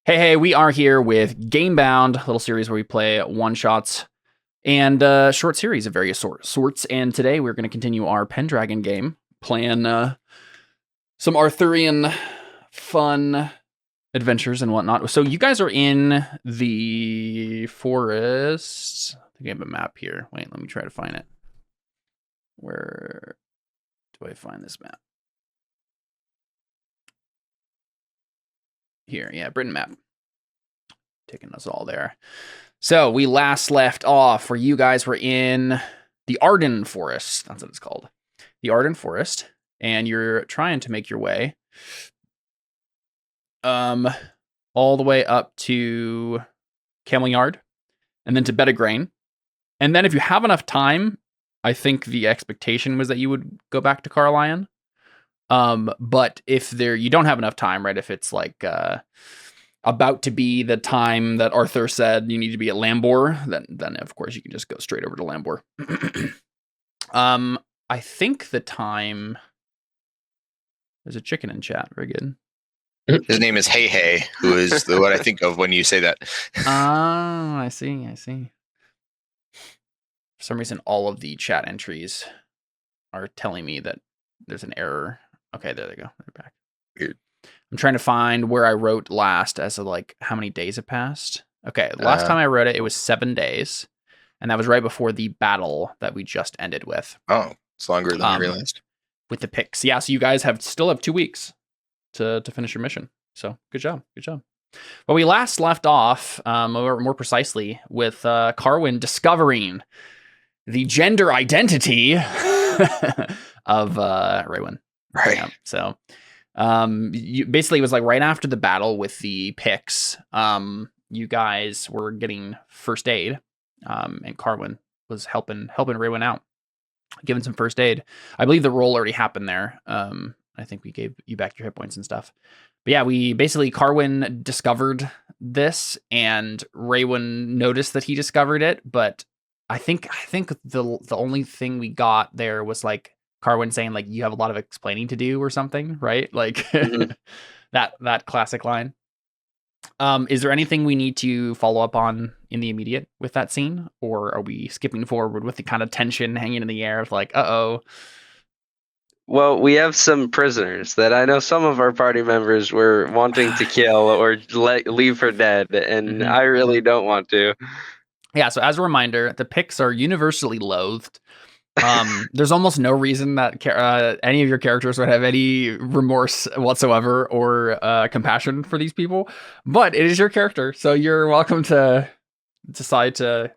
Hey, we are here with Gamebound, a little series where we play one-shots and short series of various sorts. And today we're going to continue our Pendragon game, playing some Arthurian fun adventures and whatnot. So you guys are in the forest. I think I have a map here. Wait, let me try to find it. Where do I find this map? Here, yeah, Britain map. Taking us all there. So we last left off where you guys were in the Arden Forest. That's what it's called. The Arden Forest. And you're trying to make your way all the way up to Camel Yard and then to Bed of Grain. And then if you have enough time, I think the expectation was that you would go back to Carlion. But if you don't have enough time, right? If it's like about to be the time that Arthur said you need to be at Lambor, then of course you can just go straight over to Lambor. I think the time. There's a chicken in chat. Very good. His name is Hey, who is what I think of when you say that. Oh, I see. For some reason, all of the chat entries are telling me that there's an error. Okay, there they go. They're back. Weird. I'm trying to find where I wrote last as of like how many days have passed. Okay, the last time I wrote it was 7 days. And that was right before the battle that we just ended with. Oh, it's longer than I realized. With the picks. Yeah, so you guys still have 2 weeks to finish your mission. So good job. Well, we last left off, more precisely, with Carwin discovering the gender identity of Raywin. Right. Yeah, so basically it was like right after the battle with the picks, you guys were getting first aid, and Carwin was helping Raywin out, giving some first aid. I believe the roll already happened there. I think we gave you back your hit points and stuff. But yeah, Carwin discovered this, and Raywin noticed that he discovered it. But I think the only thing we got there was like Carwin saying like you have a lot of explaining to do or something, right? Like mm-hmm. that classic line. Is there anything we need to follow up on in the immediate with that scene, or are we skipping forward with the kind of tension hanging in the air of like, uh-oh? Well, we have some prisoners that I know some of our party members were wanting to kill or leave for dead, and I really don't want to. Yeah, so as a reminder, the picks are universally loathed. There's almost no reason that any of your characters would have any remorse whatsoever or compassion for these people, but it is your character, so you're welcome to decide to.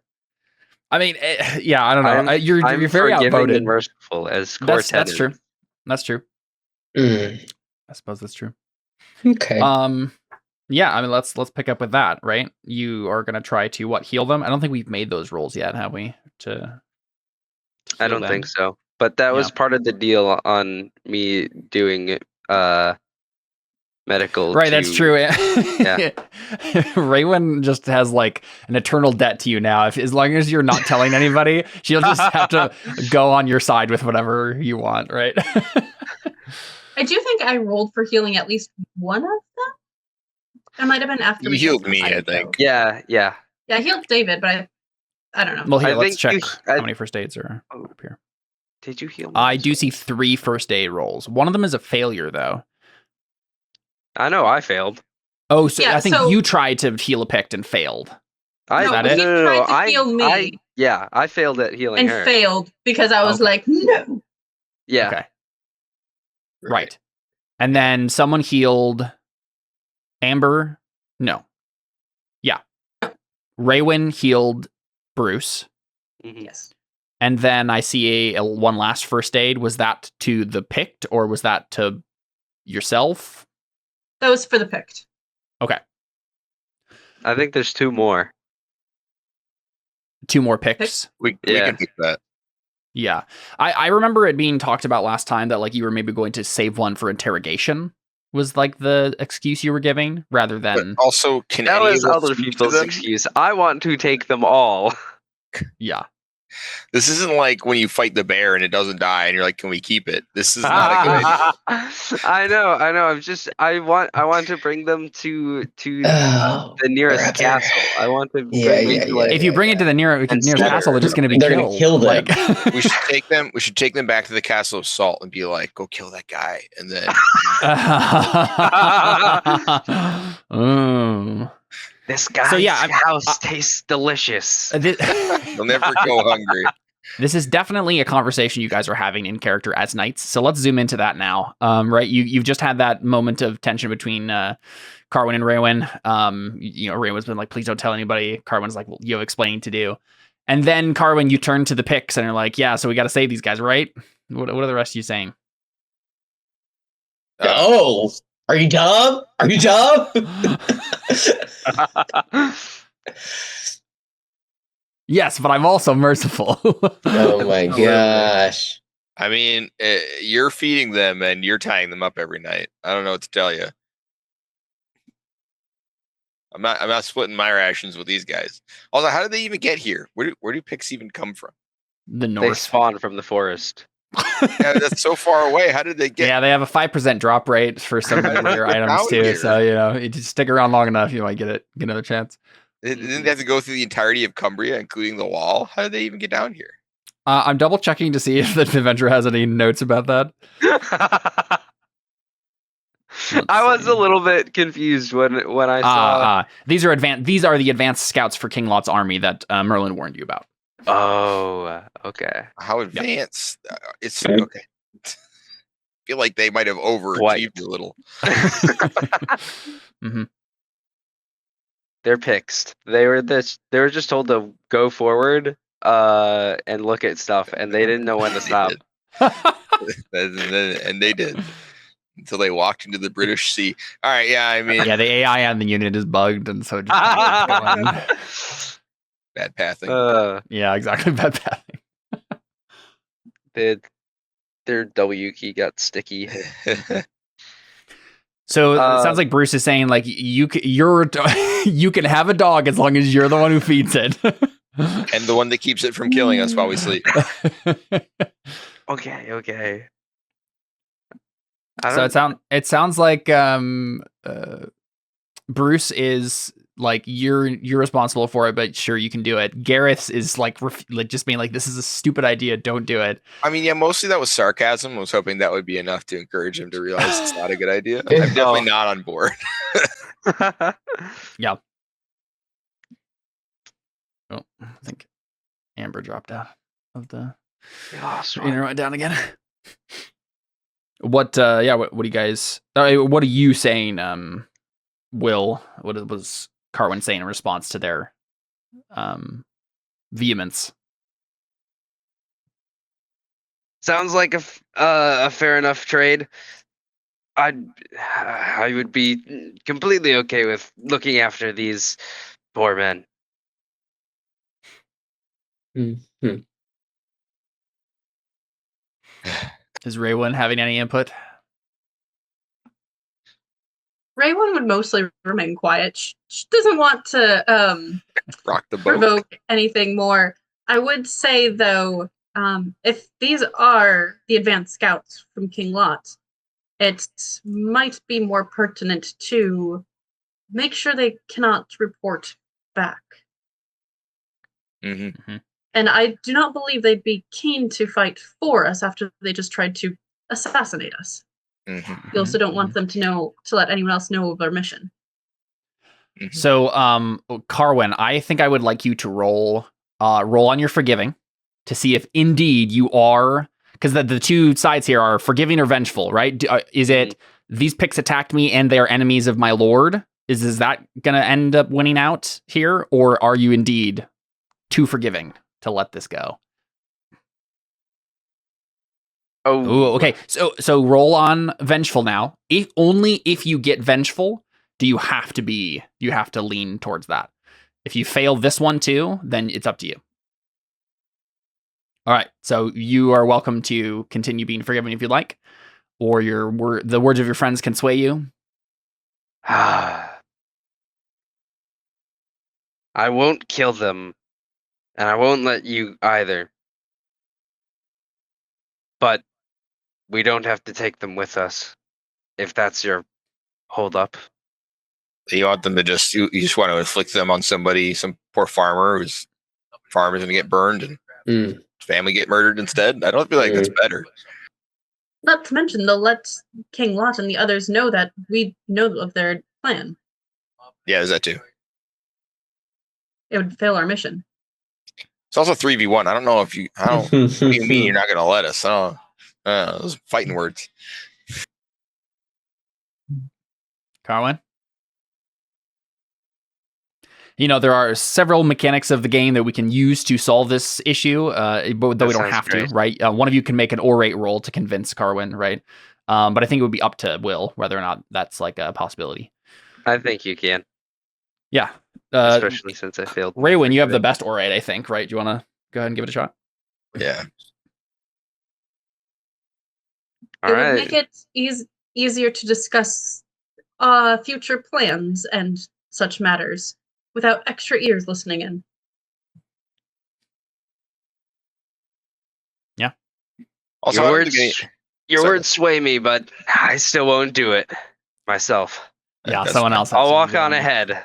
I mean, yeah, I don't know. You're very outvoted and merciful as core That's true. That's true. I suppose that's true. Okay. Yeah, I mean, let's pick up with that, right? You are gonna try to heal them. I don't think we've made those rolls yet, have we? I don't think so. But that was part of the deal on me doing medical. Right, that's true. Yeah. Raywin just has like an eternal debt to you now. As long as you're not telling anybody, she'll just have to go on your side with whatever you want, right? I do think I rolled for healing at least one of them. That might have been after you healed me, I think. Yeah. Yeah, I healed David, but I don't know. Well, here, let's check how many first aids are up here. Did you heal me? I do see 3 first aid rolls. One of them is a failure, though. I know, I failed. Oh, so yeah, I think you tried to heal a pict and failed. Is that it? No. Tried to heal me. I failed at healing her. And failed because I was like, no. Yeah. Okay. Right. And then someone healed Amber. No. Yeah. Raywin healed Bruce. Yes. And then I see a one last first aid. Was that to the pict or was that to yourself? That was for the pict. Okay. I think there's 2 more. 2 more picks? We can pick that. Yeah. I remember it being talked about last time that like you were maybe going to save one for interrogation was like the excuse you were giving rather than... But also, that was other people's excuse. I want to take them all. Yeah. This isn't like when you fight the bear and it doesn't die, and you're like, "Can we keep it?" This is not a good idea. I know. I want to bring them to Oh, the nearest brother. castle. I want to Yeah, bring them yeah, to yeah, like. If you bring it to the nearest Center. castle, they're just going to be They're killed. gonna kill them. Like, We should take them back to the castle of salt and be like, "Go kill that guy," and then This guy's So, yeah, house tastes delicious. they'll never go hungry. This is definitely a conversation you guys are having in character as knights. So let's zoom into that now. Right, you've just had that moment of tension between Carwin and Raywin. Raywin's been like, "Please don't tell anybody." Carwin's like, "Well, you have explaining to do." And then Carwin, you turn to the Picts and are like, "Yeah, so we got to save these guys, right?" What are the rest of you saying? Oh, are you dumb? Are you dumb? Yes, but I'm also merciful. Oh my gosh. I mean, you're feeding them and you're tying them up every night. I don't know what to tell you. I'm not splitting my rations with these guys. Also, how did they even get here? Where do Picts even come from? The They North. spawn from the forest. Yeah, that's so far away. How did they get? Yeah, they have a 5% drop rate for some of their items Out too. here. So you just stick around long enough, you might get another chance. Didn't they have to go through the entirety of Cumbria, including the wall? How did they even get down here? I'm double checking to see if the adventure has any notes about that. I was a little bit confused when I saw. These are the advanced scouts for King Lot's army that Merlin warned you about. Oh, okay. How advanced? It's okay. I feel like they might have overachieved a little. Mm-hmm. They're pixed. They were just told to go forward and look at stuff, and they didn't know when to stop. And they did until they walked into the British Sea. All right, yeah, I mean, Yeah, the AI on the unit is bugged, and so it just going. Bad pathing. Yeah, exactly. Bad pathing. Their W key got sticky. So it sounds like Bruce is saying, like, you can have a dog as long as you're the one who feeds it, and the one that keeps it from killing us while we sleep. Okay. So it sounds like Bruce is like you're responsible for it, but sure, you can do it. Gareth is like just being like, "This is a stupid idea. Don't do it." I mean, yeah, mostly that was sarcasm. I was hoping that would be enough to encourage him to realize it's not a good idea. I'm definitely not on board. Yeah. Oh, I think Amber dropped out of the. Went down again. What do you guys? What are you saying? Will, what was Carwin saying in response to their vehemence? Sounds like a fair enough trade. I would be completely okay with looking after these poor men. Mm-hmm. Is Raywin having any input? Raywin would mostly remain quiet. She doesn't want to rock the boat. provoke anything more. I would say, though, if these are the advanced scouts from King Lot, it might be more pertinent to make sure they cannot report back. Mm-hmm. And I do not believe they'd be keen to fight for us after they just tried to assassinate us. Mm-hmm. We also don't want them to let anyone else know of our mission. Mm-hmm. So, Carwin, I think I would like you to roll on your forgiving to see if indeed you are, because the two sides here are forgiving or vengeful, right? Is it these Picts attacked me and they are enemies of my lord? Is that going to end up winning out here, or are you indeed too forgiving to let this go? Oh, ooh, okay. So roll on vengeful now. If you get vengeful, do you have to lean towards that? If you fail this one too, then it's up to you. All right. So you are welcome to continue being forgiving if you'd like, or the words of your friends can sway you. I won't kill them, And I won't let you either. But we don't have to take them with us, if that's your hold up. You want them to you just want to inflict them on somebody, some poor farmer whose farm is going to get burned and family get murdered instead? I don't feel like that's better. Not to mention, they'll let King Lot and the others know that we know of their plan. Yeah, is that too? It would fail our mission. It's also 3v1. I don't know if you. What do you mean you're not going to let us? Those fighting words. Carwin? There are several mechanics of the game that we can use to solve this issue, but though we don't have to, right? One of you can make an orate roll to convince Carwin, right? But I think it would be up to Will whether or not that's like a possibility. I think you can. Yeah. Especially since I failed. Raywin, you have the best orate, I think, right? Do you want to go ahead and give it a shot? Yeah. It would make it easier to discuss future plans and such matters without extra ears listening in. Yeah. Also, your words sway me, but I still won't do it myself. Yeah, someone else. I'll walk on ahead,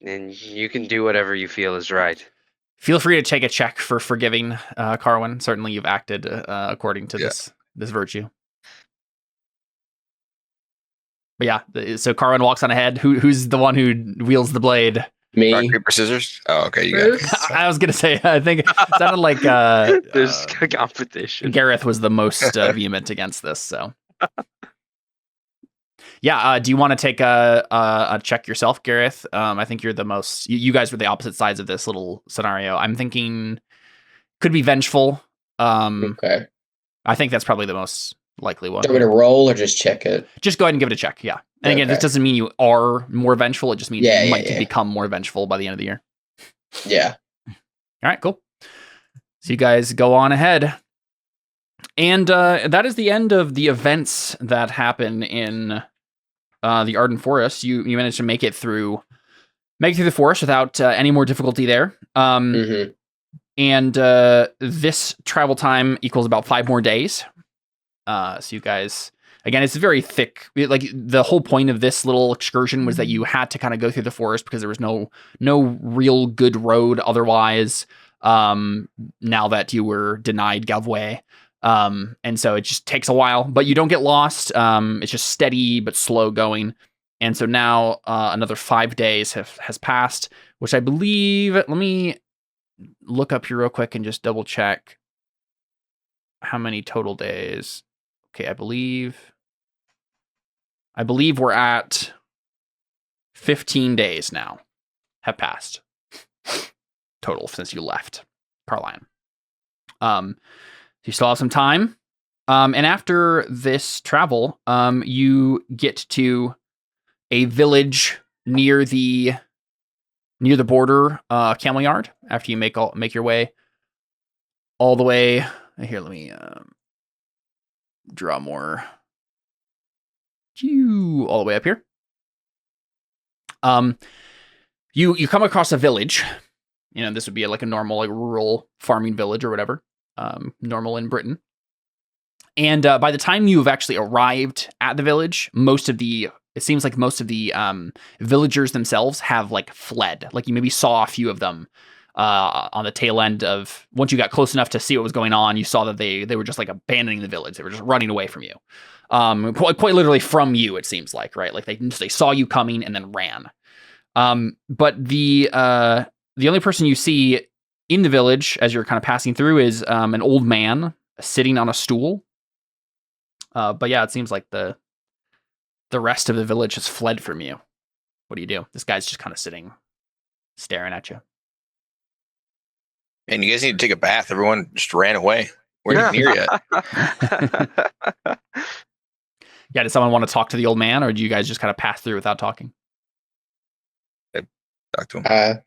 and you can do whatever you feel is right. Feel free to take a check for forgiving Carwin. Certainly, you've acted according to this virtue. But yeah, so Carwin walks on ahead. Who's the one who wields the blade? Me. Rock, paper, scissors. Oh, okay. You got. I was gonna say. I think it sounded like there's a competition. Gareth was the most vehement against this. So yeah. Do you want to take a check yourself, Gareth? I think you're the most. You guys were the opposite sides of this little scenario. I'm thinking could be vengeful. Okay. I think that's probably the most likely one. Do you want me to roll or just check it? Just go ahead and give it a check, yeah. And again, this doesn't mean you are more vengeful. It just means you might become more vengeful by the end of the year. Yeah. All right, cool. So you guys go on ahead. And that is the end of the events that happen in the Arden Forest. You managed to make it through the forest without any more difficulty there. And this travel time equals about 5 more days. So you guys, again, it's very thick. Like the whole point of this little excursion was that you had to kind of go through the forest because there was no real good road otherwise. Now that you were denied Gavwe. And so it just takes a while, but you don't get lost. It's just steady but slow going. And so now another 5 days has passed, which I believe, let me look up here real quick and just double check how many total days. Okay, I believe we're at 15 days now have passed total since you left Carline. So you still have some time. And after this travel, you get to a village near the border camel yard after you make your way all the way here. Let me draw more all the way up here. You come across a village. This would be like a normal like rural farming village or whatever, normal in Britain. And by the time you've actually arrived at the village, it seems like most of the villagers themselves have like fled. Like you maybe saw a few of them on the tail end of, once you got close enough to see what was going on, you saw that they were just like abandoning the village. They were just running away from you. Quite literally from you, it seems like, right? Like they saw you coming and then ran. But the only person you see in the village as you're kind of passing through is an old man sitting on a stool. But yeah, it seems like the rest of the village has fled from you. What do? This guy's just kind of sitting, staring at you. And you guys need to take a bath. Everyone just ran away. We're not near yet. Yeah, did someone want to talk to the old man, or do you guys just kind of pass through without talking? Talk to him.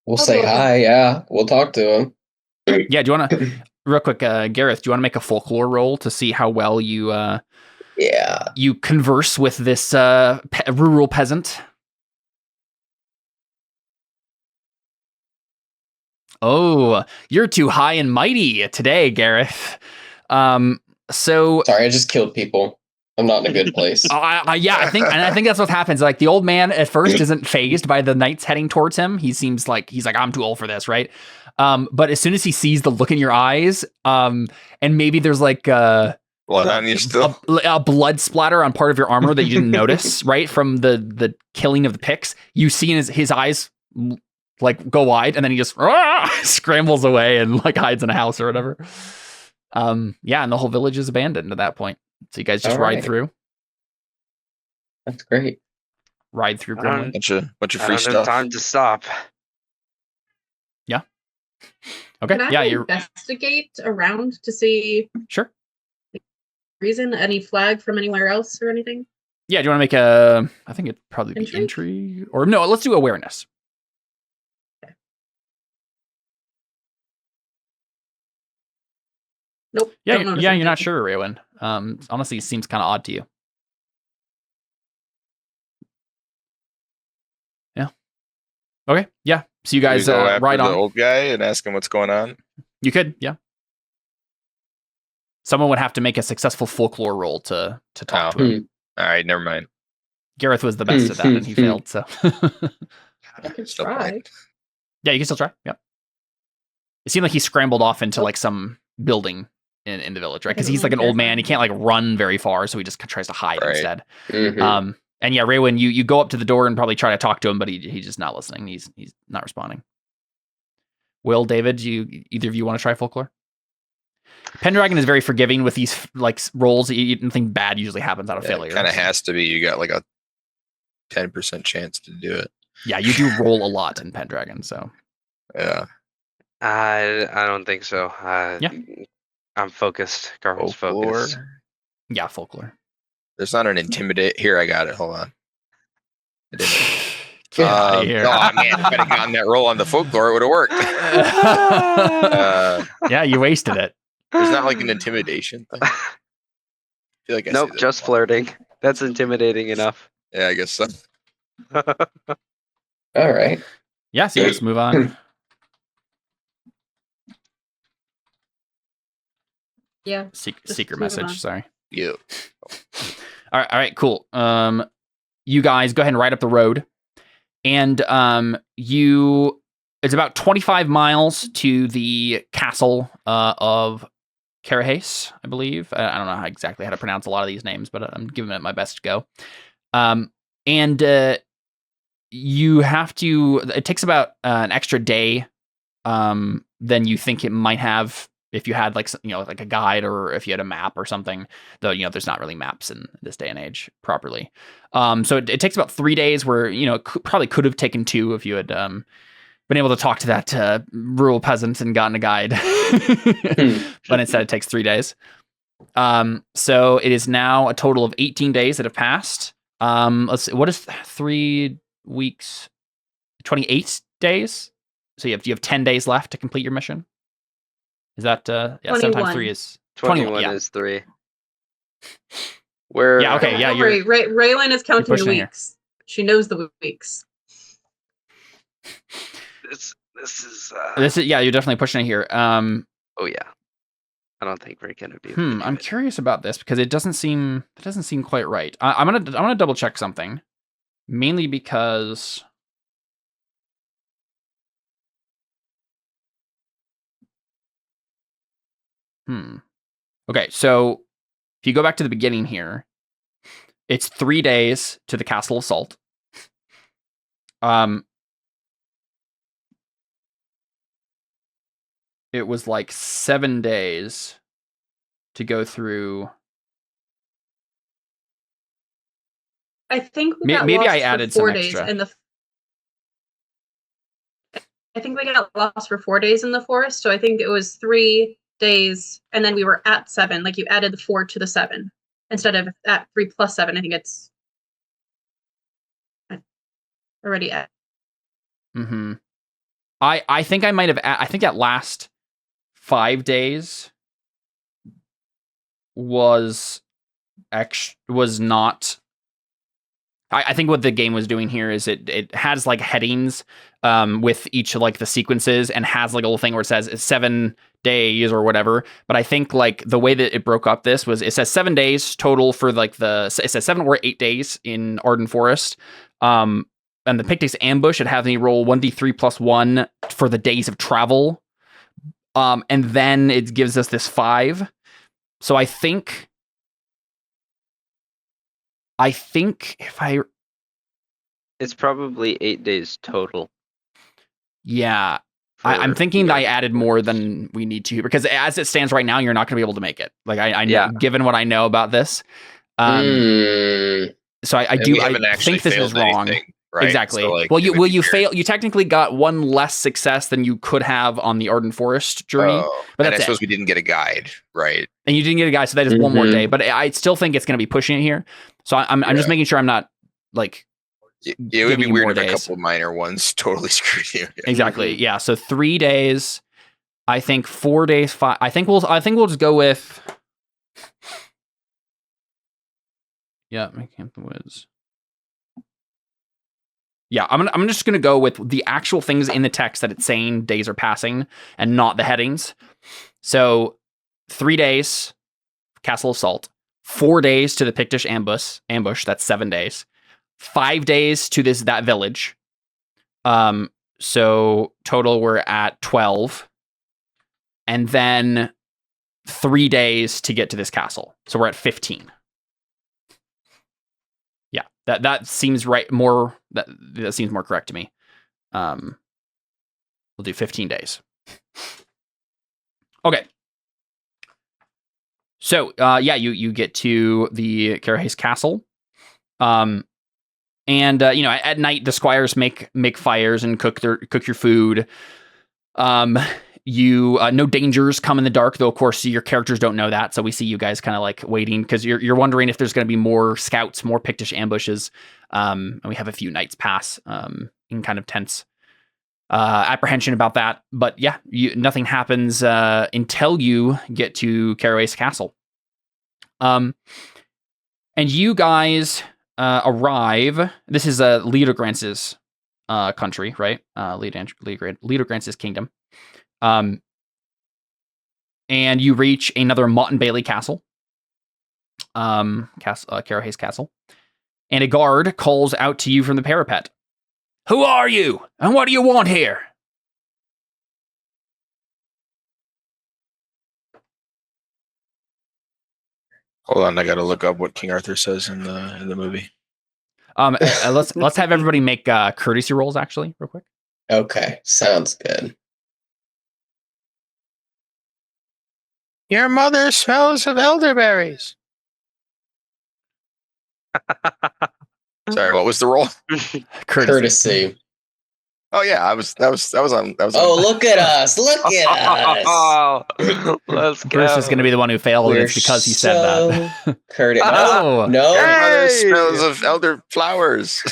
We'll say hi. Yeah, we'll talk to him. Yeah, do you want to, real quick, Gareth, do you want to make a folklore roll to see how well you you converse with this rural peasant? Oh, you're too high and mighty today, Gareth. So Sorry, I just killed people. I'm not in a good place. I think that's what happens. Like the old man at first isn't phased by the knights heading towards him. He seems like he's like, I'm too old for this, right? But as soon as he sees the look in your eyes, and maybe there's like blood on you still, a blood splatter on part of your armor that you didn't notice, right, from the killing of the Picts, you see in his eyes like go wide, and then he just scrambles away and like hides in a house or whatever. Yeah, and the whole village is abandoned at that point. So you guys just ride through. That's great. Ride through grimly. Bunch of I free don't stuff. have time to stop. Yeah. Okay. Can I investigate around to see Sure. reason, any flag from anywhere else or anything? Yeah, do you want to make a, I think it'd probably be entry, or no, let's do awareness. Okay. Nope. Yeah, you're not sure, Raywin. Honestly, it seems kind of odd to you. Yeah. Okay. Yeah. So you guys ride on. The old guy and ask him what's going on. You could, yeah. Someone would have to make a successful folklore roll to talk to him. All right, never mind. Gareth was the best at that, and he failed. So. I can try. Yeah, you can still try. Yep. It seemed like he scrambled off into like some building in the village, right? Because he's like an old man. He can't like run very far, so he just tries to hide instead. Mm-hmm. And yeah, Raywin, you go up to the door and probably try to talk to him, but he's just not listening. He's not responding. Will, David, either of you want to try folklore? Pendragon is very forgiving with these like rolls. Nothing bad usually happens out of failure. Kind of has to be. You got like a 10% chance to do it. Yeah, you do roll a lot in Pendragon, so. Yeah. I don't think so. Yeah. I'm focused. Garvin's focused. Yeah, folklore. There's not an intimidate. Here, I got it. Hold on. I didn't. Get out of here. Oh man, if I'd have gotten that roll on the folklore, it would have worked. Yeah, you wasted it. There's not like an intimidation thing. I feel like Nope, just flirting. That's intimidating enough. Yeah, I guess so. All right. Yeah, so let's move on. Yeah. Secret message, sorry. Yeah. All right, cool. You guys go ahead and ride up the road. And it's about 25 miles to the castle of Carahase, I believe. I don't know exactly how to pronounce a lot of these names, but I'm giving it my best go. And you have to. It takes about an extra day than you think it might have if you had like a guide or if you had a map or something. Though there's not really maps in this day and age properly. So it takes about 3 days. Where probably could have taken 2 if you had been able to talk to that rural peasant and gotten a guide. But instead, it takes 3 days. So it is now a total of 18 days that have passed. Let's see, what is 3 weeks? 28 days. So you have 10 days left to complete your mission. Is that 7 times 3 is 21 is 3. Where? Yeah. Okay. Yeah. Raylin is counting the weeks. Here. She knows the weeks. This is. Yeah. You're definitely pushing it here. Oh yeah. I don't think we're gonna be. I'm curious about this because it doesn't seem quite right. I'm gonna double check something, mainly because. Okay, so if you go back to the beginning here, it's 3 days to the Castle of Salt. It was like 7 days to go through. I think maybe I added 4 some days extra. in the. I think we got lost for 4 days in the forest, so I think it was 3 days, and then we were at 7. Like you added the 4 to the 7 instead of at 3 plus 7. I think it's already at. I think I might have. I think that last 5 days was not I think what the game was doing here is it has like headings with each like the sequences and has like a little thing where it says 7 days or whatever. But I think like the way that it broke up this was it says 7 days total for like it says 7 or 8 days in Arden Forest. And the Pictic's ambush, it has me roll 1d3 plus 1 for the days of travel. And then it gives us this 5. So I think It's probably 8 days total. Yeah. I'm thinking that I added more than we need to, because as it stands right now, you're not going to be able to make it. Like I know, given what I know about this. So I think this is wrong. Anything, right? Exactly. So, like, well, you fail? You technically got one less success than you could have on the Arden Forest journey. But and that's I suppose we didn't get a guide, right? And you didn't get a guide, so that is one more day. But I still think it's going to be pushing it here. So I'm just making sure I'm not like. It would be weird if a couple minor ones totally screwed you. Exactly. Yeah. So 3 days. I think 4 days. 5. I think we'll just go with. Yeah, my camp was. Yeah, I'm just gonna go with the actual things in the text that it's saying days are passing and not the headings. So 3 days, Castle Assault. 4 days to the Pictish ambush. That's 7 days. 5 days to that village. So total we're at 12. And then 3 days to get to this castle. So we're at 15. Yeah, that seems right. That seems more correct to me. We'll do 15 days. Okay. So you get to the Carahace Castle. And at night the squires make fires and cook your food. No dangers come in the dark, though of course your characters don't know that, so we see you guys kind of like waiting because you're wondering if there's going to be more scouts, more Pictish ambushes. And we have a few nights pass in kind of tense apprehension about that. But yeah, nothing happens until you get to Carahace Castle. And you guys arrive. This is Leodogrance's country, right? Leodogrance's kingdom. And you reach another Mott and Bailey castle, Carahace Castle, and a guard calls out to you from the parapet. Who are you, and what do you want here? Hold on, I got to look up what King Arthur says in the movie. Let's have everybody make courtesy rolls, actually, real quick. Okay, sounds good. Your mother smells of elderberries. Sorry, what was the roll? Courtesy. Oh yeah, that was on. Oh, look at us! Look at us! Oh, let's go. Bruce is going to be the one who failed, and it's because he said that. Courtesy. Oh, no. Your mother smells of elder flowers.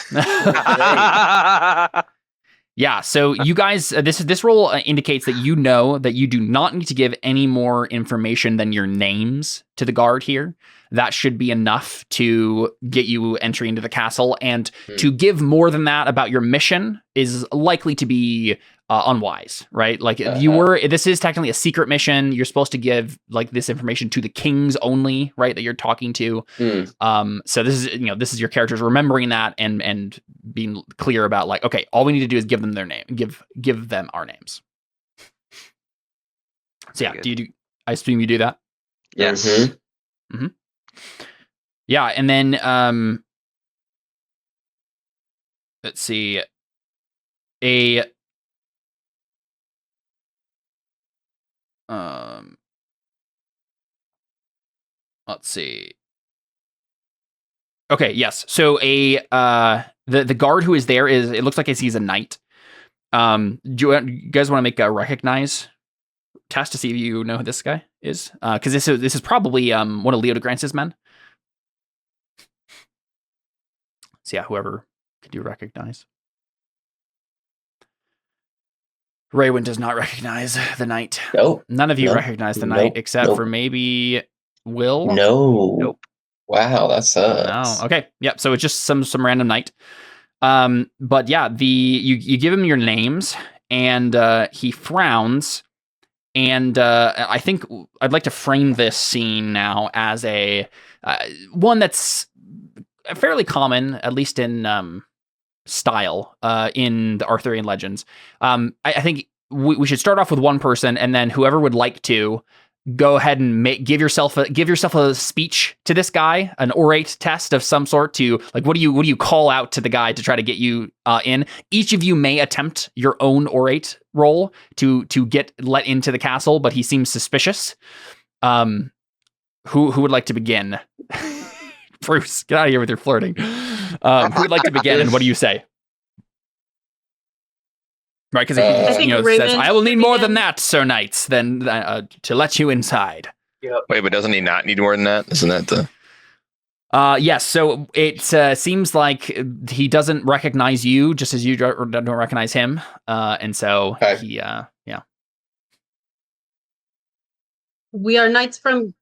Yeah, so you guys, this roll indicates that you know that you do not need to give any more information than your names to the guard here. That should be enough to get you entry into the castle, and to give more than that about your mission is likely to be unwise, right? Like this is technically a secret mission. You're supposed to give like this information to the kings only, right? That you're talking to. So this is your characters remembering that and being clear about like, okay, all we need to do is give them their name, give them our names. So yeah, I assume you do that? Yes. Mm-hmm. Yeah, and then let's see. Let's see. Okay, yes. So the guard who is there it looks like he's a knight. Do you guys want to make a recognize test to see if you know who this guy is? Because this is probably one of Leodogrance's men. So yeah, whoever could you recognize? Raywin does not recognize the knight. Nope. None of you recognize the knight except for maybe Will. No. Nope. Wow, that sucks. No. Okay. Yep. So it's just some random knight. But yeah, you give him your names, and he frowns. And I think I'd like to frame this scene now as a one that's fairly common, at least in style, in the Arthurian legends. I think we should start off with one person, and then whoever would like to go ahead and give yourself a speech to this guy, an orate test of some sort. To like, what do you call out to the guy to try to get you in? Each of you may attempt your own orate roll to get let into the castle, but he seems suspicious. Who would like to begin? Bruce, get out of here with your flirting. Who would like to begin, and what do you say? Right, because he says, "I will need more than that, Sir Knights, than to let you inside." Yep. Wait, but doesn't he not need more than that? Isn't that the? Yes. So it seems like he doesn't recognize you, just as you don't recognize him, and so he, We are knights from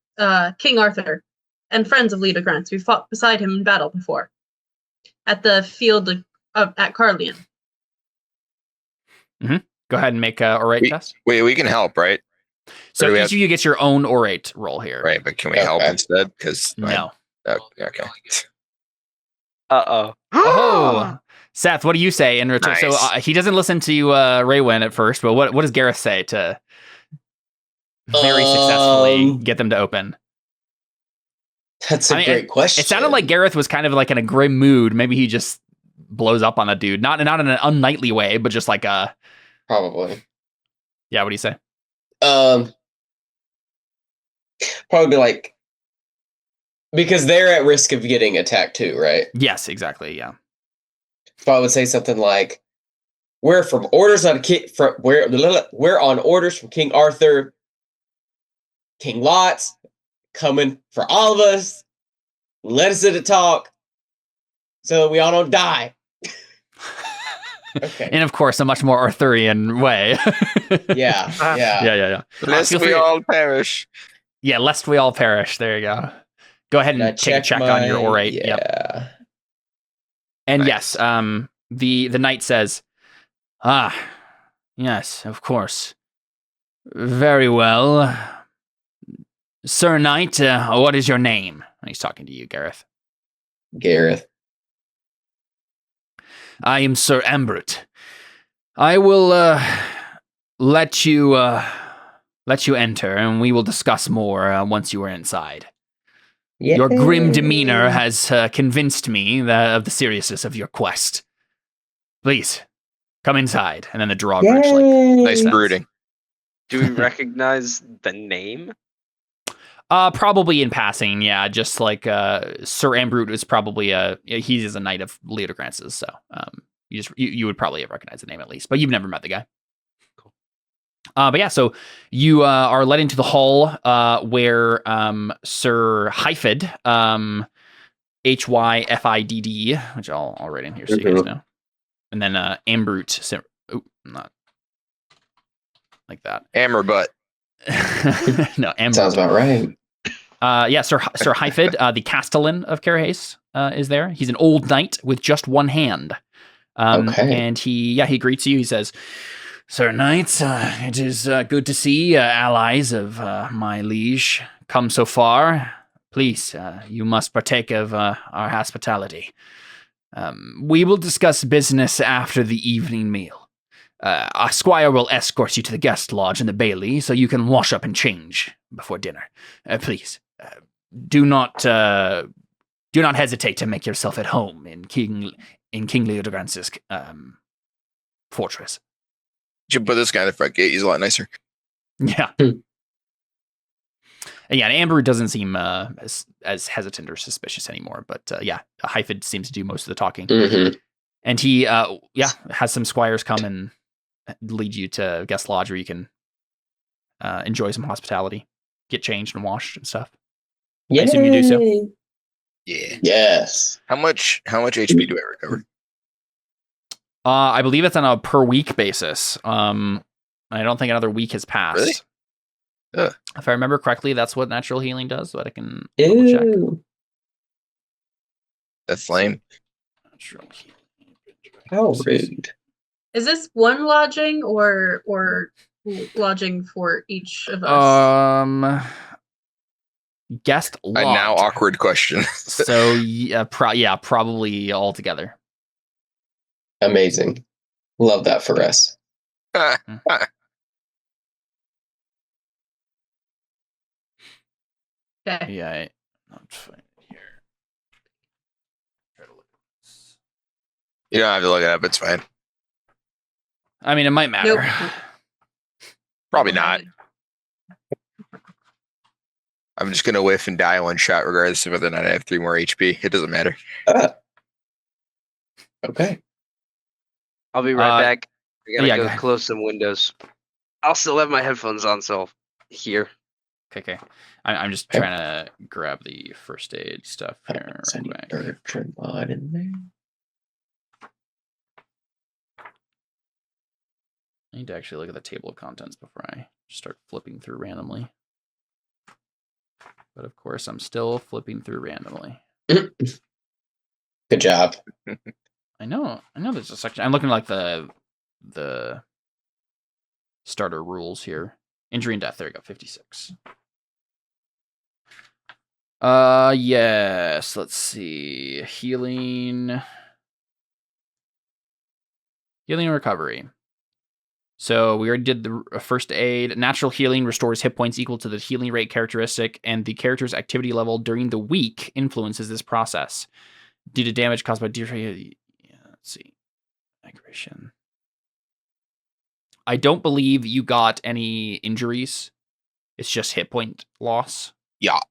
King Arthur, and friends of Leodegrance. We fought beside him in battle before, at the field at Carlion. Mm-hmm. Go ahead and make a orate test. We can help, right? So each of you gets your own orate roll here. Right, but can we help instead? Because no. Okay. Oh, Seth, what do you say in return? Nice. So he doesn't listen to Raywin at first, but what does Gareth say to very successfully get them to open? That's a great question. It sounded like Gareth was kind of like in a grim mood. Maybe he just blows up on a dude, not in an unknightly way, but just like a probably. Yeah, what do you say? Probably be like, because they're at risk of getting attacked too, right? Yes, exactly. Yeah. So I would say something like, "We're from orders on we're on orders from King Arthur, King Lot's coming for all of us. Let us sit and talk, so we all don't die." Okay. And of course, a much more Arthurian way. Yeah. Lest we all perish. Yeah, lest we all perish. There you go. Go ahead and take a check on your orate. Yeah. Yep. And nice. Yes, the knight says, yes, of course. Very well. Sir Knight, what is your name? And he's talking to you, Gareth. Gareth. I am Sir Ambrut. I will let you enter, and we will discuss more once you are inside. Yay. Your grim demeanor has convinced me of the seriousness of your quest. Please, come inside. And then the drawbridge, nice brooding. Do we recognize the name? Probably in passing, yeah. Just like Sir Ambrut is probably he is a knight of Leodogrance's, so you would probably have recognized the name at least, but you've never met the guy. Cool. But yeah, so you are led into the hall where Sir Hyfid, Hyfidd, which I'll write in here so you guys know, and then Ambrut, not like that. Amberbutt. No, Amber. Sounds about right. Yeah, Sir Hyfid, the Castellan of Carhace, is there. He's an old knight with just one hand. And he greets you. He says, "Sir Knights, it is good to see allies of my liege come so far. Please, you must partake of our hospitality. We will discuss business after the evening meal. Our squire will escort you to the guest lodge in the Bailey so you can wash up and change before dinner. Please, do not hesitate to make yourself at home in King Leodogrance's fortress." You should put this guy in the front gate. He's a lot nicer. Yeah. And yeah, Amber doesn't seem as hesitant or suspicious anymore, but Hyfid seems to do most of the talking. Mm-hmm. And he has some squires come and lead you to guest lodge where you can enjoy some hospitality, get changed and washed and stuff. Yay. I assume you do so. Yeah. Yes. How much HP do I recover? I believe it's on a per week basis. I don't think another week has passed. Really? If I remember correctly, that's what natural healing does. So I can double check. That's lame. Natural healing. How rude. Is this one lodging or lodging for each of us? Guest A lodge. now awkward question. So yeah, probably all together. Amazing. Love that for us. Okay. Yeah, I'm fine here. Try to look at this. You don't have to look it up. It's fine. I mean, it might matter. Nope. Probably not. I'm just gonna whiff and die one shot, regardless of whether or not I have 3 more HP. It doesn't matter. Okay. I'll be right back. I gotta go go ahead. close some windows. I'll still have my headphones on, so I'll hear. Okay. I'm just trying to grab the first aid stuff here. Any real quick. Bertrand mod in there? I need to actually look at the table of contents before I start flipping through randomly. But of course, I'm still flipping through randomly. Good job. I know there's a section. I'm looking at like the starter rules here. Injury and death. There we go. 56. Yes. Let's see. Healing and recovery. So we already did the first aid. Natural healing restores hit points equal to the healing rate characteristic, and the character's activity level during the week influences this process. Due to damage caused by let's see. Aggravation. I don't believe you got any injuries. It's just hit point loss. Yeah.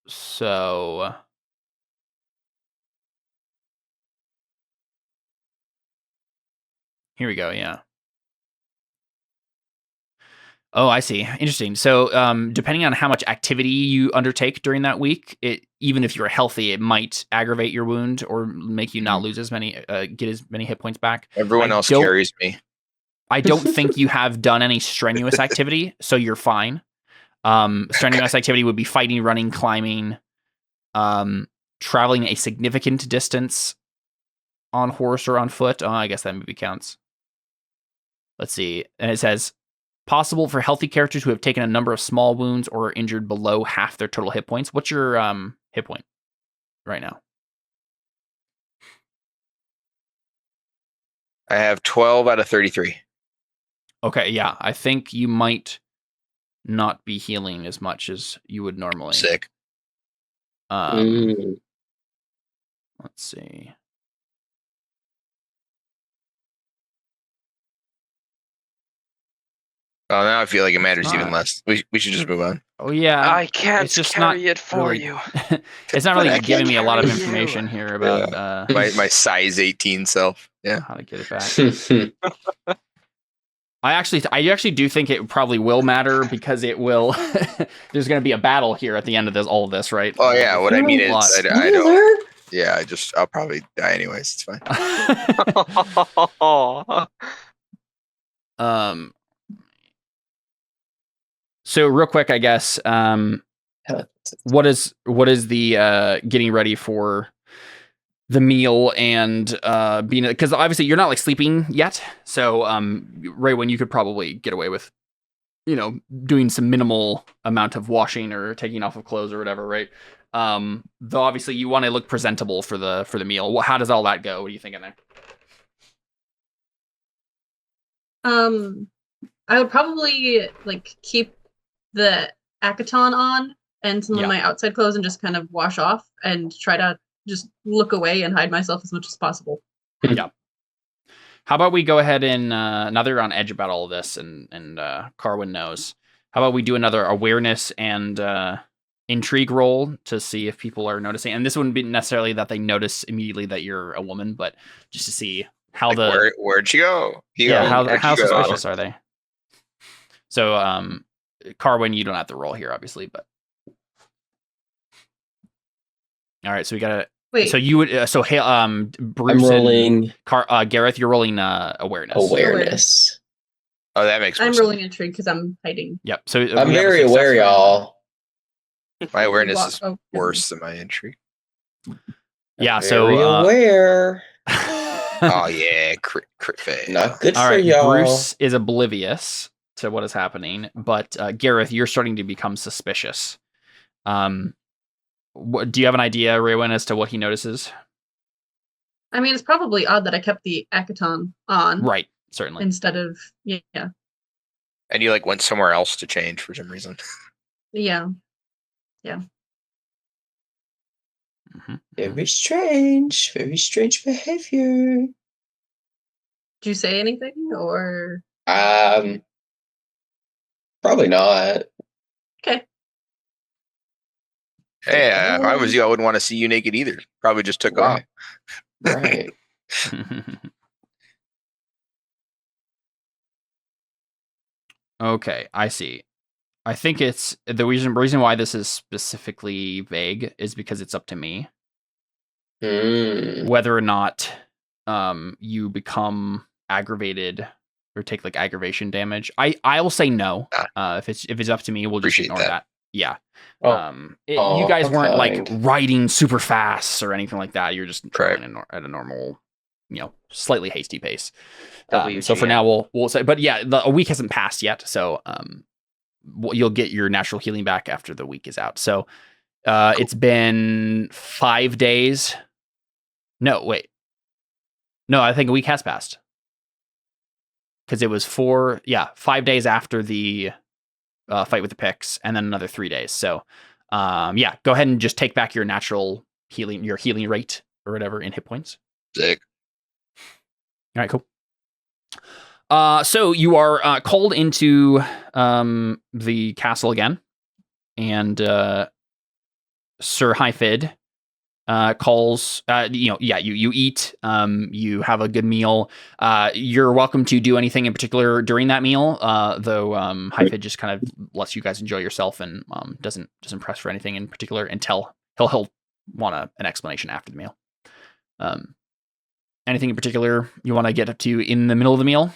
So here we go, yeah. Oh, I see. Interesting. So, depending on how much activity you undertake during that week, even if you're healthy, it might aggravate your wound or make you not lose as many, get as many hit points back. Everyone else carries me. I don't think you have done any strenuous activity, so you're fine. Strenuous activity would be fighting, running, climbing, traveling a significant distance on horse or on foot. Oh, I guess that maybe counts. Let's see. And it says, possible for healthy characters who have taken a number of small wounds or are injured below half their total hit points. What's your hit point right now? I have 12 out of 33. Okay, yeah. I think you might not be healing as much as you would normally. Sick. Let's see. Oh, now I feel like it matters even less. We should just move on. Oh yeah, I can't it's just carry it for really, you. It's not really I giving can't me a lot of carry you. information here about My size 18 self. Yeah. how to get it back. I actually do think it probably will matter because it will. There's going to be a battle here at the end of all of this, right? Oh yeah. What I mean is, I don't. Yeah, I'll probably die anyways. It's fine. So real quick, I guess, what is the getting ready for the meal and being, because obviously you're not like sleeping yet. So Raywin, you could probably get away with, doing some minimal amount of washing or taking off of clothes or whatever, right? Though obviously you want to look presentable for the meal. Well, how does all that go? What are you thinking there? I would probably keep the Akaton on and some of my outside clothes and just kind of wash off and try to just look away and hide myself as much as possible. Yeah. How about we go ahead and now that you're on edge about all of this and Carwin knows, how about we do another awareness and intrigue roll to see if people are noticing? And this wouldn't be necessarily that they notice immediately that you're a woman, but just to see how where'd she go? How suspicious are they? So Carwin, you don't have to roll here, obviously, but all right. So we gotta wait. So you would Bruce. I'm rolling. Gareth, you're rolling awareness. Awareness. Oh, that makes sense. I'm rolling intrigue because I'm hiding. Yep. So I'm very aware, y'all. My awareness Walk is open. worse than my entry. Yeah, Very so aware. Oh yeah, crit fail. Not good all for right, y'all. Bruce is oblivious to what is happening, but Gareth, you're starting to become suspicious. Do you have an idea, Raywin, as to what he notices? I mean, it's probably odd that I kept the Akaton on Right, certainly. instead of yeah. And you like went somewhere else to change for some reason. Yeah. Mhm. Very strange behavior. Do you say anything or Probably not. okay? Hey, if I was you, I wouldn't want to see you naked either. Probably just took off. Right. Okay, I see. I think it's the reason why this is specifically vague is because it's up to me whether or not you become aggravated or take like aggravation damage. I will say no. If it's up to me, we'll just Appreciate ignore that. that. Yeah. Oh, You guys how weren't like kind. riding super fast or anything like that. You're just Right. traveling at a normal, slightly hasty pace. WGN. So for now, we'll say, but yeah, a week hasn't passed yet, so you'll get your natural healing back after the week is out. So it's been 5 days. No, wait. No, I think a week has passed because it was 5 days after the fight with the picks, and then another 3 days. So, go ahead and just take back your natural healing, your healing rate or whatever in hit points. Sick. All right, cool. So you are called into the castle again, and Sir Hyfid calls. You eat. You have a good meal. You're welcome to do anything in particular during that meal. Though Hyfid just kind of lets you guys enjoy yourself and doesn't press for anything in particular until he'll want an explanation after the meal. Anything in particular you want to get up to in the middle of the meal?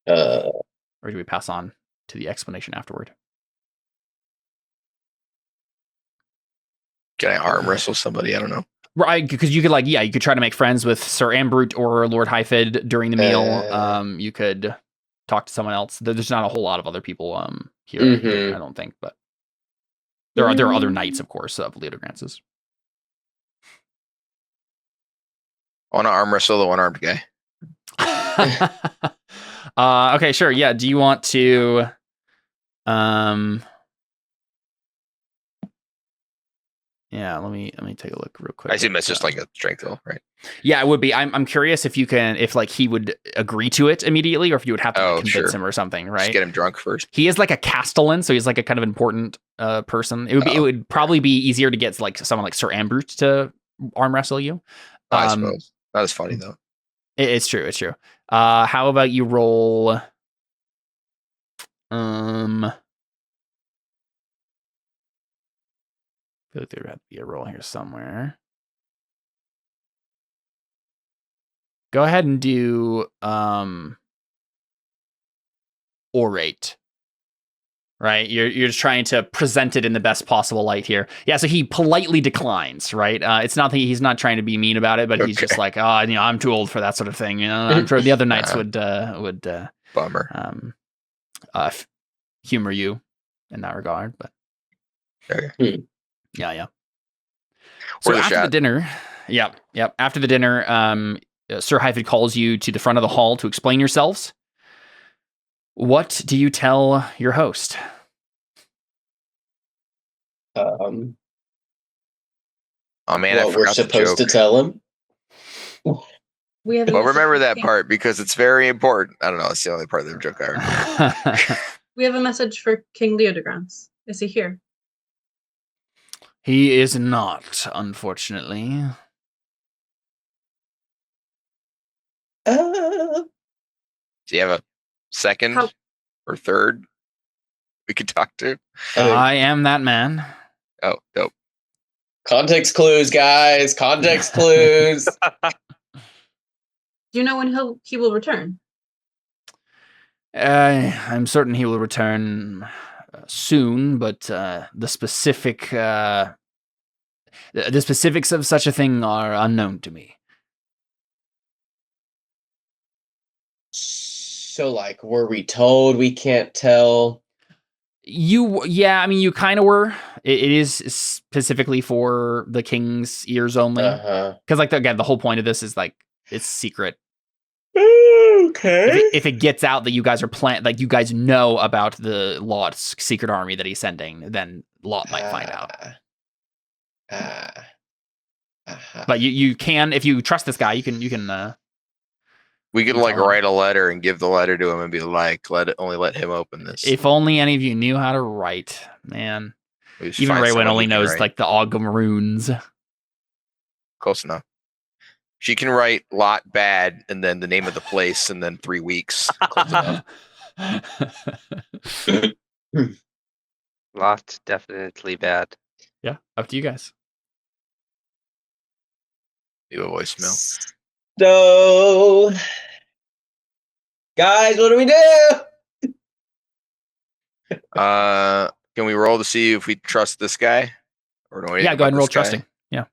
Or do we pass on to the explanation afterward? Can I arm wrestle somebody? I don't know. Right, because you could you could try to make friends with Sir Ambrute or Lord Hyfid during the meal. You could talk to someone else. There's not a whole lot of other people here, I don't think, but there are other knights, of course, of Leodogrances. I want to arm wrestle the one-armed guy. Okay, sure. Yeah. Do you want to yeah, let me take a look real quick. I assume that's just like a strength roll, right? Yeah, it would be. I'm curious if he would agree to it immediately, or if you would have to convince him or something, right? Just get him drunk first. He is like a castellan, so he's like a kind of important person. It would probably be easier to get like someone like Sir Ambrute to arm wrestle you. I suppose. Not as funny though. It's true. It's true. How about you roll? I feel like there would have to be a roll here somewhere. Go ahead and do orate. Right? You're just trying to present it in the best possible light here. Yeah, so he politely declines, right? It's not that he's not trying to be mean about it, but he's just like, I'm too old for that sort of thing. I'm sure the other knights would bummer. Humor you in that regard, but okay. Yeah. So after the dinner, after the dinner, Sir Hyfid calls you to the front of the hall to explain yourselves. What do you tell your host? Oh man, what we're supposed to tell him. We have remember that part because it's very important. I don't know. It's the only part of the joke I remember. We have a message for King Leodogrance. Is he here? He is not, unfortunately. Do you have a second or third we could talk to? I am that man. Oh, dope. Context clues, guys. Context clues. Do you know when he will return? I'm certain he will return soon, but the specifics of such a thing are unknown to me. So, like, were we told we can't tell? Yeah, I mean, you kind of were. It is specifically for the king's ears only. Because, like, again, the whole point of this is, like, it's secret. Okay. If it gets out that you guys are like, you guys know about the Lot's secret army that he's sending, then Lot might find out. But you can, if you trust this guy, you can. We could You like tell him. write a letter and give the letter to him and be like, only let him open this. If only any of you knew how to write, man. Even Raywin only knows like the Ogum runes. Close enough. She can write Lot bad and then the name of the place and then 3 weeks. Close enough. Lot definitely bad. Yeah, up to you guys. You have a voicemail. So, guys, what do we do? Can we roll to see if we trust this guy? Or know anything Yeah, go ahead and about roll this guy? trusting. Yeah.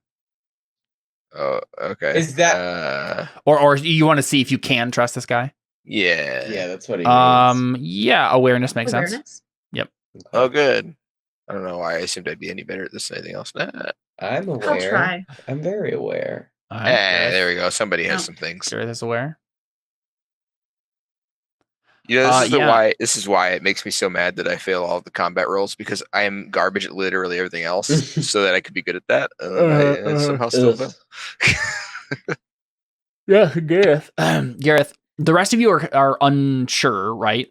Oh, okay. Is that Or you want to see if you can trust this guy? Yeah. Yeah, that's what he means. Yeah, awareness makes sense. Awareness? Oh, good. I don't know why I assumed I'd be any better at this than anything else. I'm aware. I'll try. I'm very aware. There we go. Somebody has No. some things. Gareth is aware. You know, this is yeah. why. This is why it makes me so mad that I fail all of the combat rolls because I am garbage at literally everything else, so that I could be good at that, and then I somehow still fail. Yeah, Gareth. Gareth, the rest of you are unsure, right?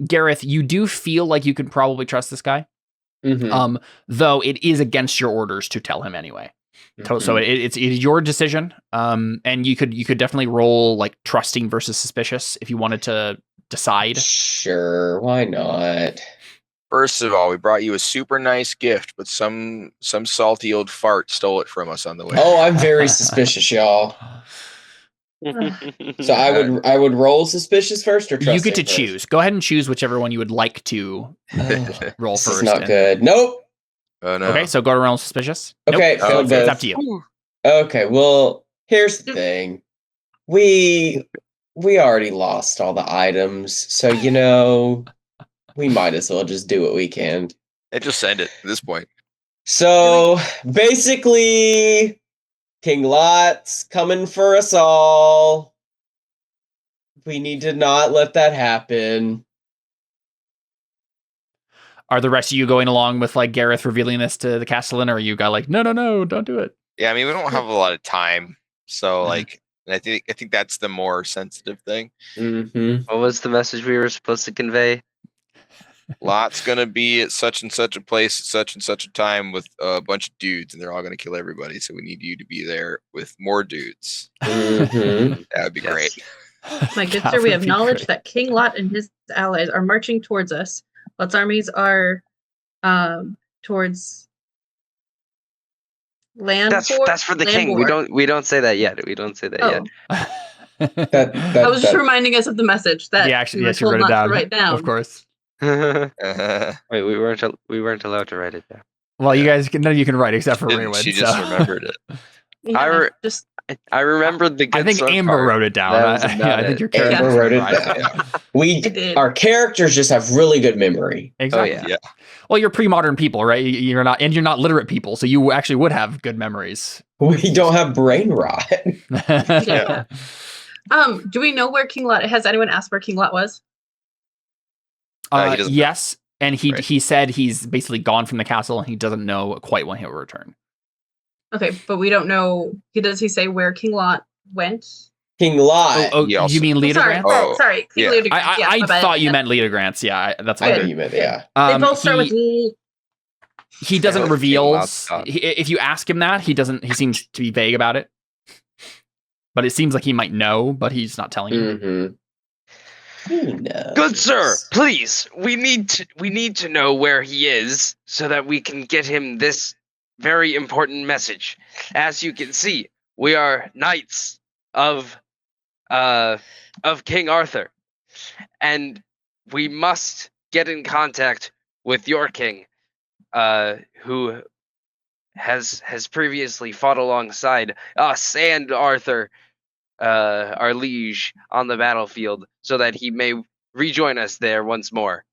Gareth, you do feel like you can probably trust this guy. Mhm. Though it is against your orders to tell him anyway. So it's your decision. And you could definitely roll like trusting versus suspicious if you wanted to decide. Sure, why not? First of all, we brought you a super nice gift, but some salty old fart stole it from us on the way. Oh, I'm very suspicious, y'all. So I would roll suspicious first or trusting You get to first? choose. Go ahead and choose whichever one you would like to roll This first. is not good. Nope. Oh no. Okay, so go to roll suspicious. Okay, Nope. failed It's both. up to you. Okay, well, here's the thing. We already lost all the items, so we might as well just do what we can. And just send it at this point. So basically, King Lot's coming for us all. We need to not let that happen. Are the rest of you going along with like Gareth revealing this to the Castellan, or are you got like, no, don't do it? Yeah, I mean we don't have a lot of time, so like, and I think that's the more sensitive thing. Mm-hmm. What was the message we were supposed to convey? Lot's gonna be at such and such a place at such and such a time with a bunch of dudes, and they're all gonna kill everybody. So we need you to be there with more dudes. Mm-hmm. That would be Yes. great. My good That sir, we would have be knowledge great. that King Lot and his allies are marching towards us. Lot's armies are towards land. That's for the king. We don't say that yet. We don't say that yet. That I was just reminding us of the message that Yeah, actually, we were yes, you told wrote it not down. to write down. Of course. Wait, we weren't allowed to write it down. Well, you guys, none of you can write except for Raywin. She just remembered it. Yeah, just I remembered the good I think sword Amber part. wrote it down. That was I about think it. your character Amber wrote it right. down. Our characters just have really good memory. Exactly. Oh, yeah. Yeah. Well, you're pre-modern people, right? You're not literate people, so you actually would have good memories. We don't have brain rot. Yeah. Do we know where King Lot? Has anyone asked where King Lot was? He doesn't know. Yes, and he Right. he said he's basically gone from the castle, and he doesn't know quite when he'll return. Okay, but we don't know. Does he say where King Lot went? King Lot. Oh, He you also- mean Leader Grant? Oh, sorry. King yeah. Leader I Grant. Yeah, my bad. thought you Yeah. meant Leader Grants. Yeah, that's I fine. know you meant, yeah. They both start with E. He doesn't Yeah, reveal. King Lot's gone. If you ask him that, he doesn't. He seems to be vague about it. But it seems like he might know, but he's not telling you. Mm-hmm. He knows. Good sir, please. We need to know where he is so that we can get him this very important message. As you can see, we are knights of King Arthur, and we must get in contact with your king, who has previously fought alongside us and Arthur, our liege, on the battlefield, so that he may rejoin us there once more.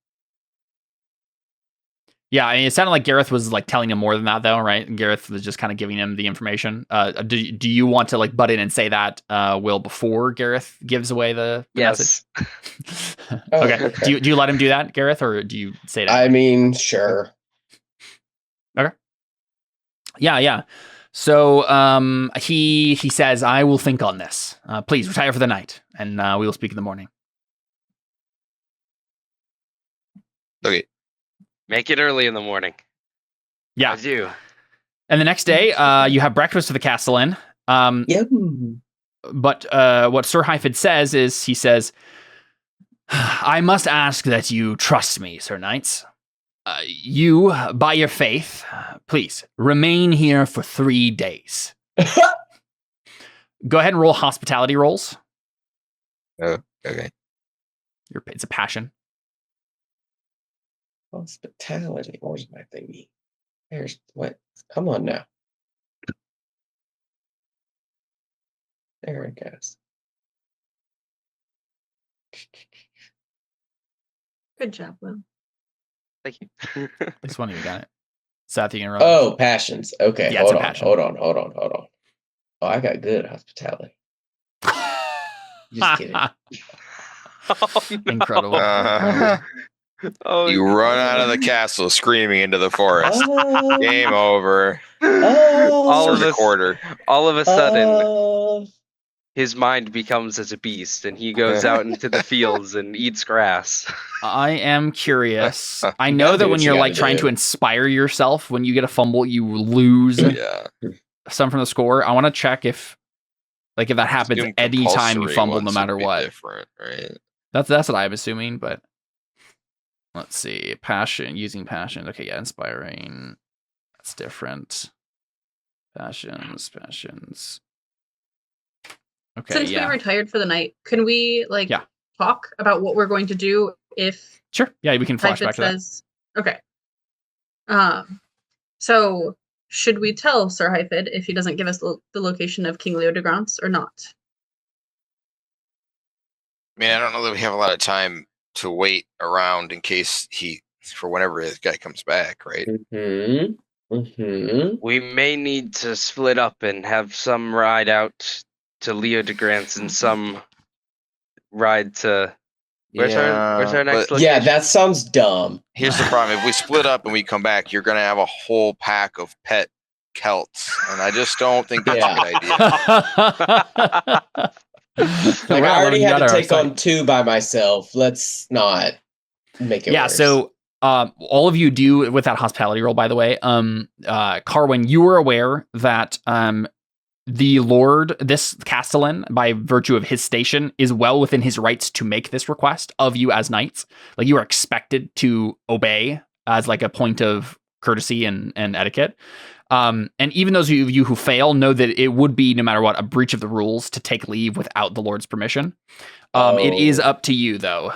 Yeah, I mean, it sounded like Gareth was like telling him more than that, though, right? And Gareth was just kind of giving him the information. Do you want to like butt in and say that, Will, before Gareth gives away the Yes. message? Okay. Do you let him do that, Gareth, or do you say that? I mean, sure. Okay. Yeah. So he says, "I will think on this. Please retire for the night, and we will speak in the morning." Okay. Make it early in the morning. Yeah. I do. And the next day, you have breakfast at the Castle Inn. Yep. But what Sir Hyphid says is, he says, "I must ask that you trust me, Sir Knights. You, by your faith, please remain here for 3 days." Go ahead and roll hospitality rolls. Oh, okay. It's a passion. Hospitality. Where's my thingy? There's what? Come on now. There it goes. Good job, Will. Thank you. At least one of you got it. Seth, you can roll. Oh, passions. Okay, Yeah, it's hold a on, passion. hold on. Oh, I got good hospitality. Just kidding. Oh, no. Incredible. Oh, You run out of the castle screaming into the forest. Oh, Game over. All of Serve a us- quarter. all of a sudden, oh. his mind becomes as a beast, and he goes out into the fields and eats grass. I am curious. I You know gotta that do when what you you're like gotta trying do. to inspire yourself, when you get a fumble, you lose Yeah. some from the score. I want to check if that happens Assume any time you compulsory fumble, no ones matter would be what. Different, right? That's what I'm assuming, but let's see. Passion, using passion. Okay, yeah, inspiring. That's different. Passions. Okay, Since yeah. we retired for the night, can we Yeah. talk about what we're going to do if Sure. Yeah, we can flash Hyphid back to that. says okay. So should we tell Sir Hyphid if he doesn't give us the location of King Leo de Grance or not? I mean, I don't know that we have a lot of time to wait around in case for whenever his guy comes back, right? We may need to split up and have some ride out to Leo de Grance and some ride to where's our next location? Yeah, that sounds dumb. Here's the problem: if we split up and we come back, you're gonna have a whole pack of pet Celts, and I just don't think that's a good idea. Like, I already had to take on 2 by myself. Let's not make it worse. So all of you do with that hospitality roll, by the way. Carwin, you were aware that the Lord, this Castellan, by virtue of his station, is well within his rights to make this request of you as knights. Like, you are expected to obey as like a point of courtesy and etiquette. And even those of you who fail know that it would be, no matter what, a breach of the rules to take leave without the Lord's permission. It is up to you, though,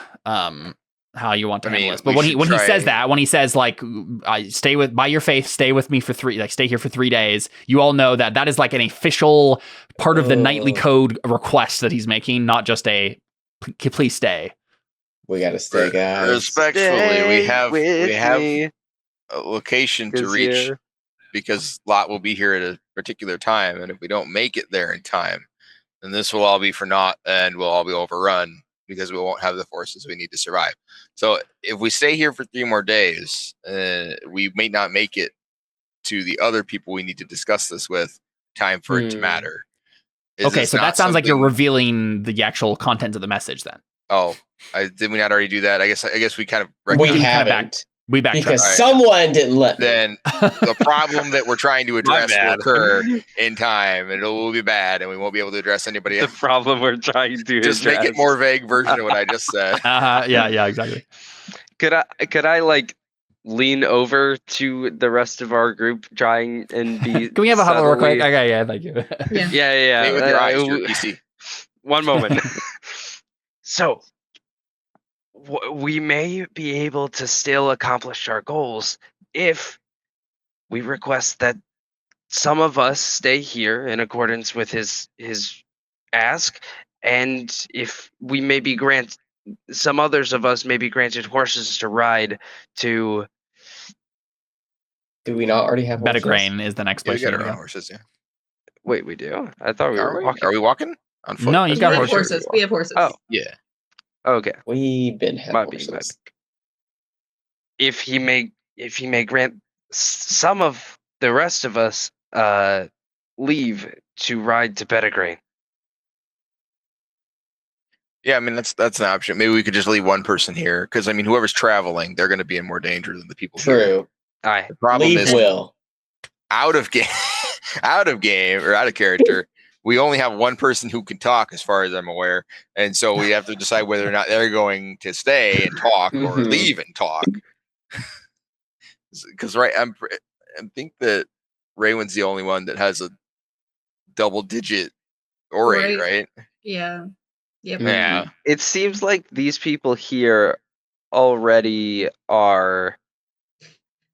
how you want to handle this. But when he says that, when he says like, by your faith, stay with me for stay here for 3 days, you all know that is like an official part of the knightly code request that he's making, not just a please stay. We gotta stay, guys. Respectfully, we have me. a location to reach. Because Lot will be here at a particular time, and if we don't make it there in time, then this will all be for naught, and we'll all be overrun because we won't have the forces we need to survive. So if we stay here for 3 more days, we may not make it to the other people we need to discuss this with. Time for it to matter. Okay, so that sounds like you're revealing the actual content of the message then. Oh, did we not already do that? I guess we kind of. We haven't. We backtracked. Because someone didn't let me. Then the problem that we're trying to address will occur in time, and it will be bad, and we won't be able to address anybody The else. problem we're trying to Just make it more vague version of what I just said. Yeah, exactly. Could I like lean over to the rest of our group, trying and be? Can we have a huddle real quick? Okay, yeah, thank you. Yeah. Stay with your eyes, you're PC. One moment. So, we may be able to still accomplish our goals if we request that some of us stay here in accordance with his ask, and if we maybe grant some others of us may be granted horses to ride to. Do we not already have horses? Bettagrain is the next Yeah, we place got you our go. own horses. Yeah. Wait, we do? I thought we Are were we? walking. Are we walking on foot? No, you We got have horses. horses. We have horses. Oh, Yeah. okay. We've been having Might be. horses. If he may grant some of the rest of us leave to ride to Pendragon. Yeah, I mean that's an option. Maybe we could just leave one person here because I mean whoever's traveling, they're going to be in more danger than the people here. True. Aye. The problem Leave is Will. out of game, out of character. We only have one person who can talk, as far as I'm aware, and so we have to decide whether or not they're going to stay and talk or Mhm. leave and talk. Because I think that Raywin's the only one that has a double-digit orate, right? Yeah. Yep. Yeah. It seems like these people here already are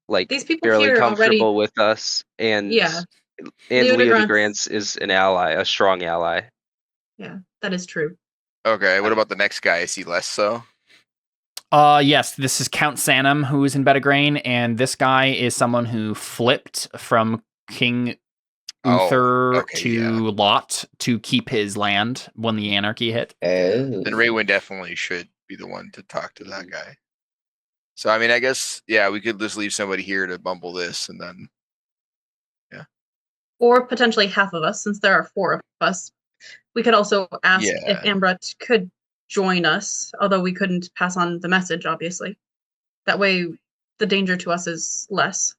like These people fairly here comfortable already. with us, and Yeah. and Leo de Leo de Grant's- Grant's is an ally, a strong ally. Yeah, that is true. Okay. What about the next guy? Is he less so? Yes, this is Count Sanum, who is in Bettagrain, and this guy is someone who flipped from King Uther to Lot to keep his land when the anarchy hit. Oh. Then Raywin definitely should be the one to talk to that guy. So I mean, I guess we could just leave somebody here to bumble this, and then Or potentially half of us, since there are 4 of us. We could also ask if Ambrut could join us, although we couldn't pass on the message, obviously. That way, the danger to us is less.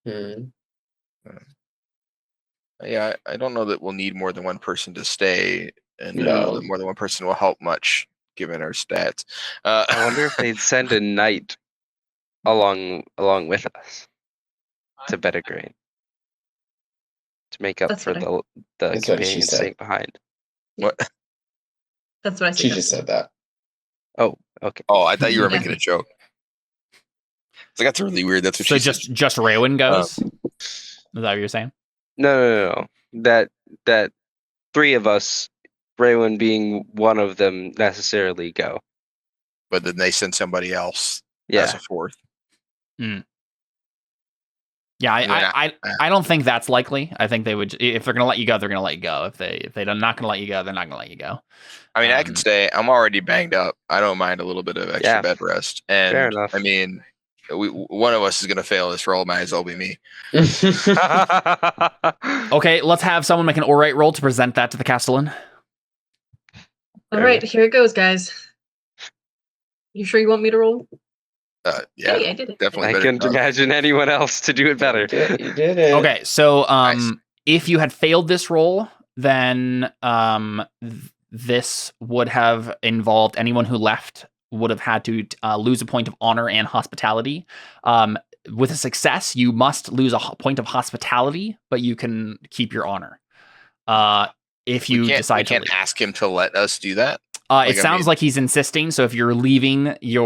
Mhm. yeah, I don't know that we'll need more than one person to stay, and I don't know that more than one person will help much given our stats. I wonder if they'd send a knight along with us to Pendragon to make up That's for what the That's what she companions said. staying behind. What? That's what I She said. just said that. Oh, okay. Oh, I thought you were Yeah. making a joke. It's like that's really weird. That's what So she said. just Raywin goes? Is that what you're saying? No. That 3 of us, Raywin being one of them, necessarily go. But then they send somebody else as Yeah. a 4th. Yeah, I I don't think that's likely. I think they would, if they're going to let you go, they're going to let you go. If they're not going to let you go, they're not going to let you go. I mean, I can stay. I'm already banged up. I don't mind a little bit of extra bed rest. And Fair enough. I mean, one of us is going to fail this roll. Might as well be me. Okay, let's have someone make an orate roll to present that to the Castellan. All right, here it goes, guys. You sure you want me to roll? Yeah, Hey, I did it. definitely. I better couldn't than us. imagine anyone else to do it better. You did it. Okay, so Nice. if you had failed this roll, then this would have involved anyone who left would have had to lose a point of honor and hospitality. With a success, you must lose a point of hospitality, but you can keep your honor. If you decide to we can't leave. ask him to let us do that. It sounds like he's insisting. So if you're leaving, you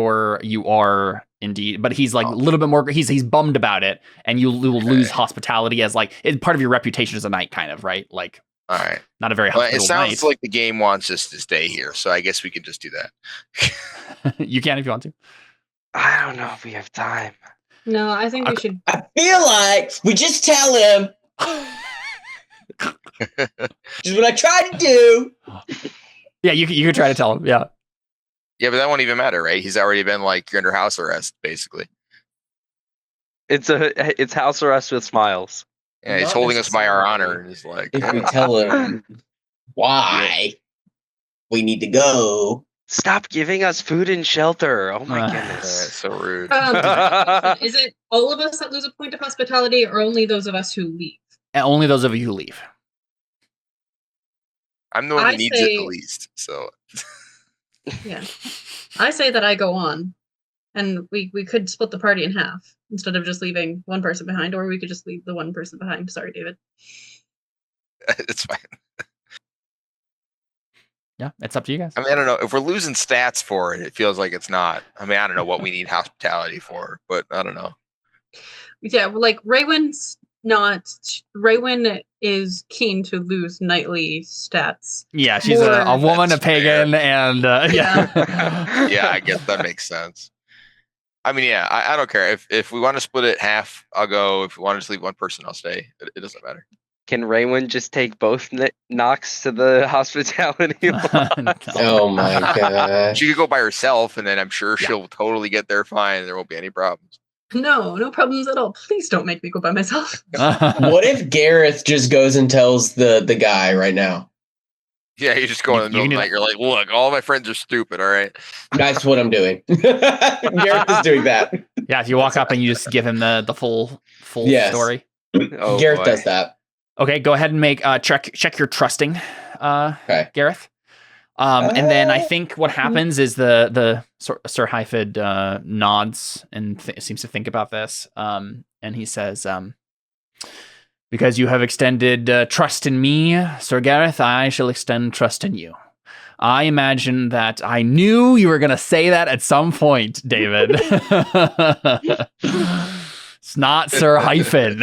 are indeed. But he's like a little bit more. He's bummed about it, and you will lose hospitality as like it's part of your reputation as a knight, kind of, right? Like, all right, not a very well, hospitable it sounds knight. like the game wants us to stay here, so I guess we can just do that. You can if you want to. I don't know if we have time. No, I think we should. I feel like we just tell him. Which is what I tried to do. Yeah, you could try to tell him. Yeah. Yeah, but that won't even matter, right? He's already been like you're under house arrest, basically. It's house arrest with smiles. Yeah, he's Not holding us by our necessarily. honor, and he's like, If we tell him why we need to go. Stop giving us food and shelter. Oh my "Yeah, goodness. it's so rude. Is it all of us that lose a point of hospitality, or only those of us who leave? And only those of you who leave. I'm the one I that needs it say- the least, so Yeah, I say that I go on, and we could split the party in half instead of just leaving one person behind, or we could just leave the one person behind. Sorry, David. it's fine. Yeah, it's up to you guys. I mean, I don't know if we're losing stats for it. It feels like it's not. I mean, I don't know what we need hospitality for, but I don't know. Yeah, like Raywin's not. Raywin is keen to lose knightly stats. Yeah, she's a woman, That's a pagan, and Yeah. Yeah, I guess that makes sense. I mean, yeah, I don't care. If we want to split it half, I'll go. If we want to just leave one person, I'll stay. It doesn't matter. Can Raywin just take both knocks to the hospitality? Oh my gosh. She could go by herself, and then I'm sure she'll totally get there fine. There won't be any problems. No problems at all. Please don't make me go by myself. What if Gareth just goes and tells the guy right now? Yeah, you just go in the middle of the night. You're like, look, all my friends are stupid. All right. That's what I'm doing. Gareth is doing that. Yeah, if you walk up and you just give him the full story. Oh, Gareth boy. does that. Okay, go ahead and make check your trusting, Okay. Gareth. And then I think what happens is the Sir Hyphid nods and seems to think about this. And he says, because you have extended trust in me, Sir Gareth, I shall extend trust in you. I imagine that I knew you were going to say that at some point, David. It's not Sir Hyphid.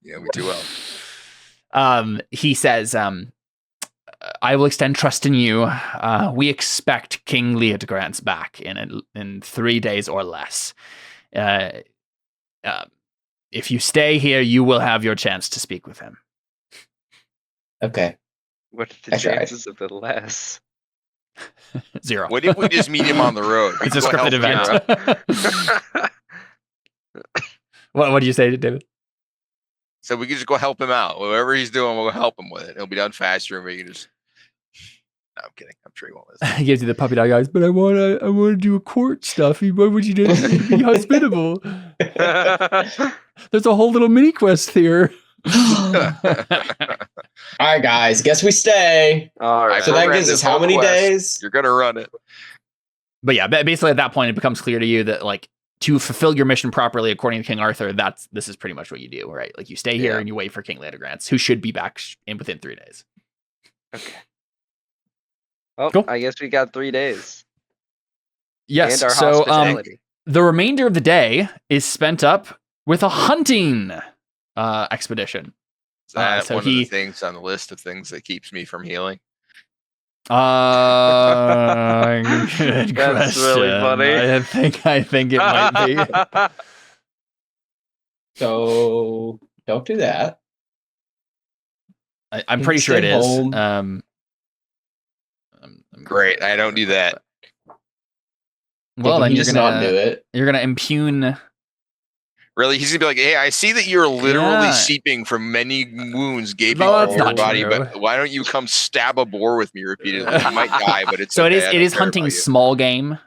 Yeah, we do well. He says, I will extend trust in you. We expect King Leodgrance back in 3 days or less. If you stay here, you will have your chance to speak with him. Okay. What are the I tried. chances of it less? 0. What if we just meet him on the road? We It's a go help scripted him out. event. What do you say, David? So we can just go help him out. Whatever he's doing, we'll help him with it. It'll be done faster, and we can just. No, I'm kidding. I'm sure he won't listen. He gives you the puppy dog eyes, but I want to do court stuff. Why would you be hospitable? There's a whole little mini quest here. All right, guys. Guess we stay. All right. So that programmed gives us this how whole many quest. days? You're gonna run it. But yeah, basically at that point, it becomes clear to you that like to fulfill your mission properly, according to King Arthur, this is pretty much what you do, right? Like you stay here Yeah. and you wait for King Leodgrance, who should be back within 3 days. Okay. Well, Cool. I guess we got 3 days. Yes. And our So hospitality. the remainder of the day is spent up with a hunting expedition. Is that so one of the things on the list of things that keeps me from healing? Good That's question. really funny. I think it might be. So don't do that. I'm pretty sure it Stay is. home. I'm Great. I don't do that. Well, then you you're just gonna not do it. You're gonna impugn. Really, he's gonna be like, "Hey, I see that you're literally Yeah. seeping from many wounds gaping No, all that's over your not body, true. but why don't you come stab a boar with me repeatedly? You might die, but it's So okay. I it don't is care hunting about you. small game.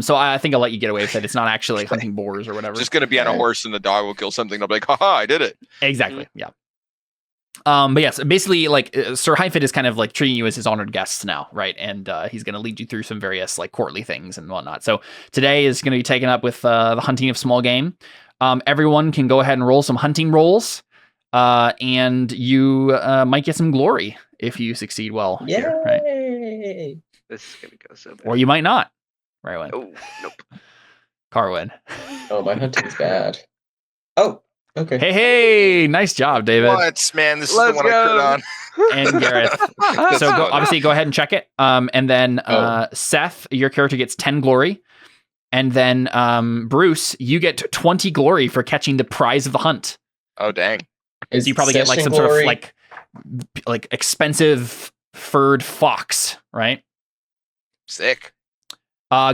So I think I'll let you get away with it. It's not actually like hunting boars or whatever. Just gonna be on a Right. horse and the dog will kill something. I'll be like, haha, I did it. Exactly. Yeah. But yes, basically, like Sir Hyphid is kind of like treating you as his honored guests now, right? And he's going to lead you through some various like courtly things and whatnot. So today is going to be taken up with the hunting of small game. Everyone can go ahead and roll some hunting rolls, and you might get some glory if you succeed well here, right? Yay! This is gonna go so bad. Or you might not. Right, Oh, nope. Carwin. Oh, my hunting's bad. Oh, okay. Hey, nice job, David. What, man? This is Let's the one I go. put on. And Gareth. So obviously go ahead and check it. And then Seth, your character gets 10 glory. And then Bruce, you get 20 glory for catching the prize of the hunt. Oh, dang. Is So you probably get like session some sort glory- of like expensive furred fox, right? Sick.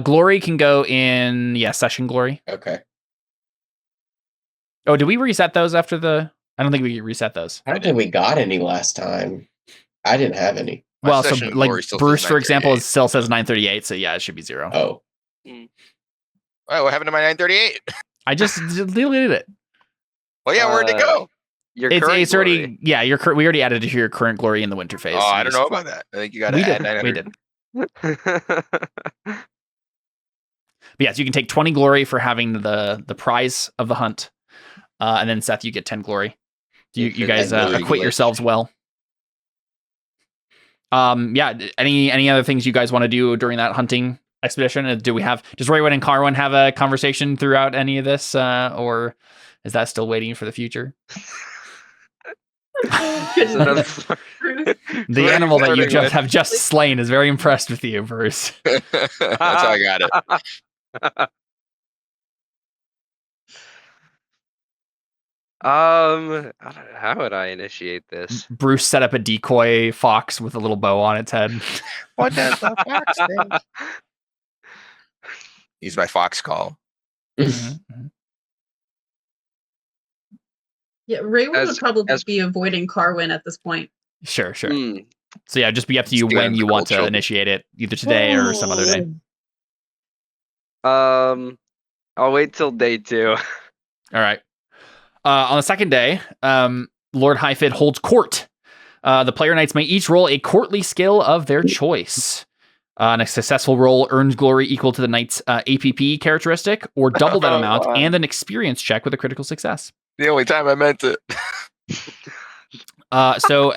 Glory can go in session glory. Okay. Oh, did we reset those after the? I don't think we reset those. I don't think we got any last time. I didn't have any. My Well, so session like glory still Bruce, says for example, 938. still says 938. So yeah, it should be 0. Oh. Oh, what happened to my 938? I just deleted it. Well, yeah, where'd it go? Your It's current already glory. we already added it to your current glory in the winter phase. Oh, You I don't just- know about that. I think you got to We add did. 900. We did. But yes, you can take 20 glory for having the prize of the hunt, and then Seth, you get 10 glory. You Because guys I really acquit glitched. yourselves well. Yeah. Any other things you guys want to do during that hunting expedition? Does Raywin and Carwin have a conversation throughout any of this, or is that still waiting for the future? So The animal that you have just slain is very impressed with you, Bruce. That's how I got it. How would I initiate this? Bruce set up a decoy fox with a little bow on its head. What does the fox think? Use my fox call. Yeah, Raywin would probably be avoiding Carwin at this point. Sure. So yeah, just be up to you when you want to initiate it, either today or some other day. I'll wait till day 2. All right. On the second day, Lord Hyphid holds court. The player knights may each roll a courtly skill of their choice. And a successful roll earns glory equal to the knight's APP characteristic, or double that amount, and an experience check with a critical success. The only time I meant it. So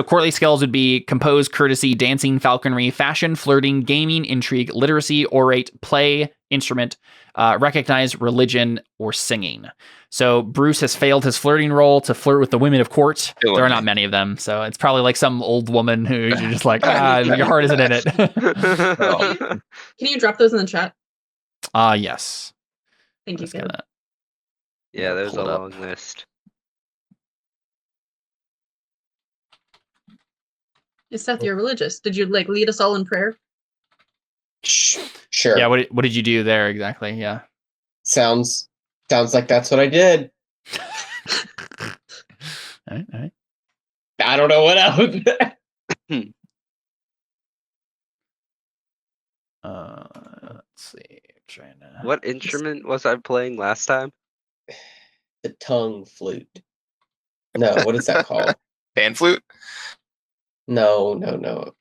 courtly skills would be compose, courtesy, dancing, falconry, fashion, flirting, gaming, intrigue, literacy, orate, play, instrument, recognize, religion, or singing. So Bruce has failed his flirting role to flirt with the women of court. There are not many of them, so it's probably like some old woman who you're just like, your heart isn't in it. Can you drop those in the chat? Yes. Thank you, Caleb. Yeah, there's a long list. Seth, you're religious. Did you lead us all in prayer? Sure. Yeah. What did you do there exactly? Yeah. Sounds like that's what I did. All right. I don't know what else. Let's see. What instrument was I playing last time? The tongue flute. No, what is that called? Pan flute? No.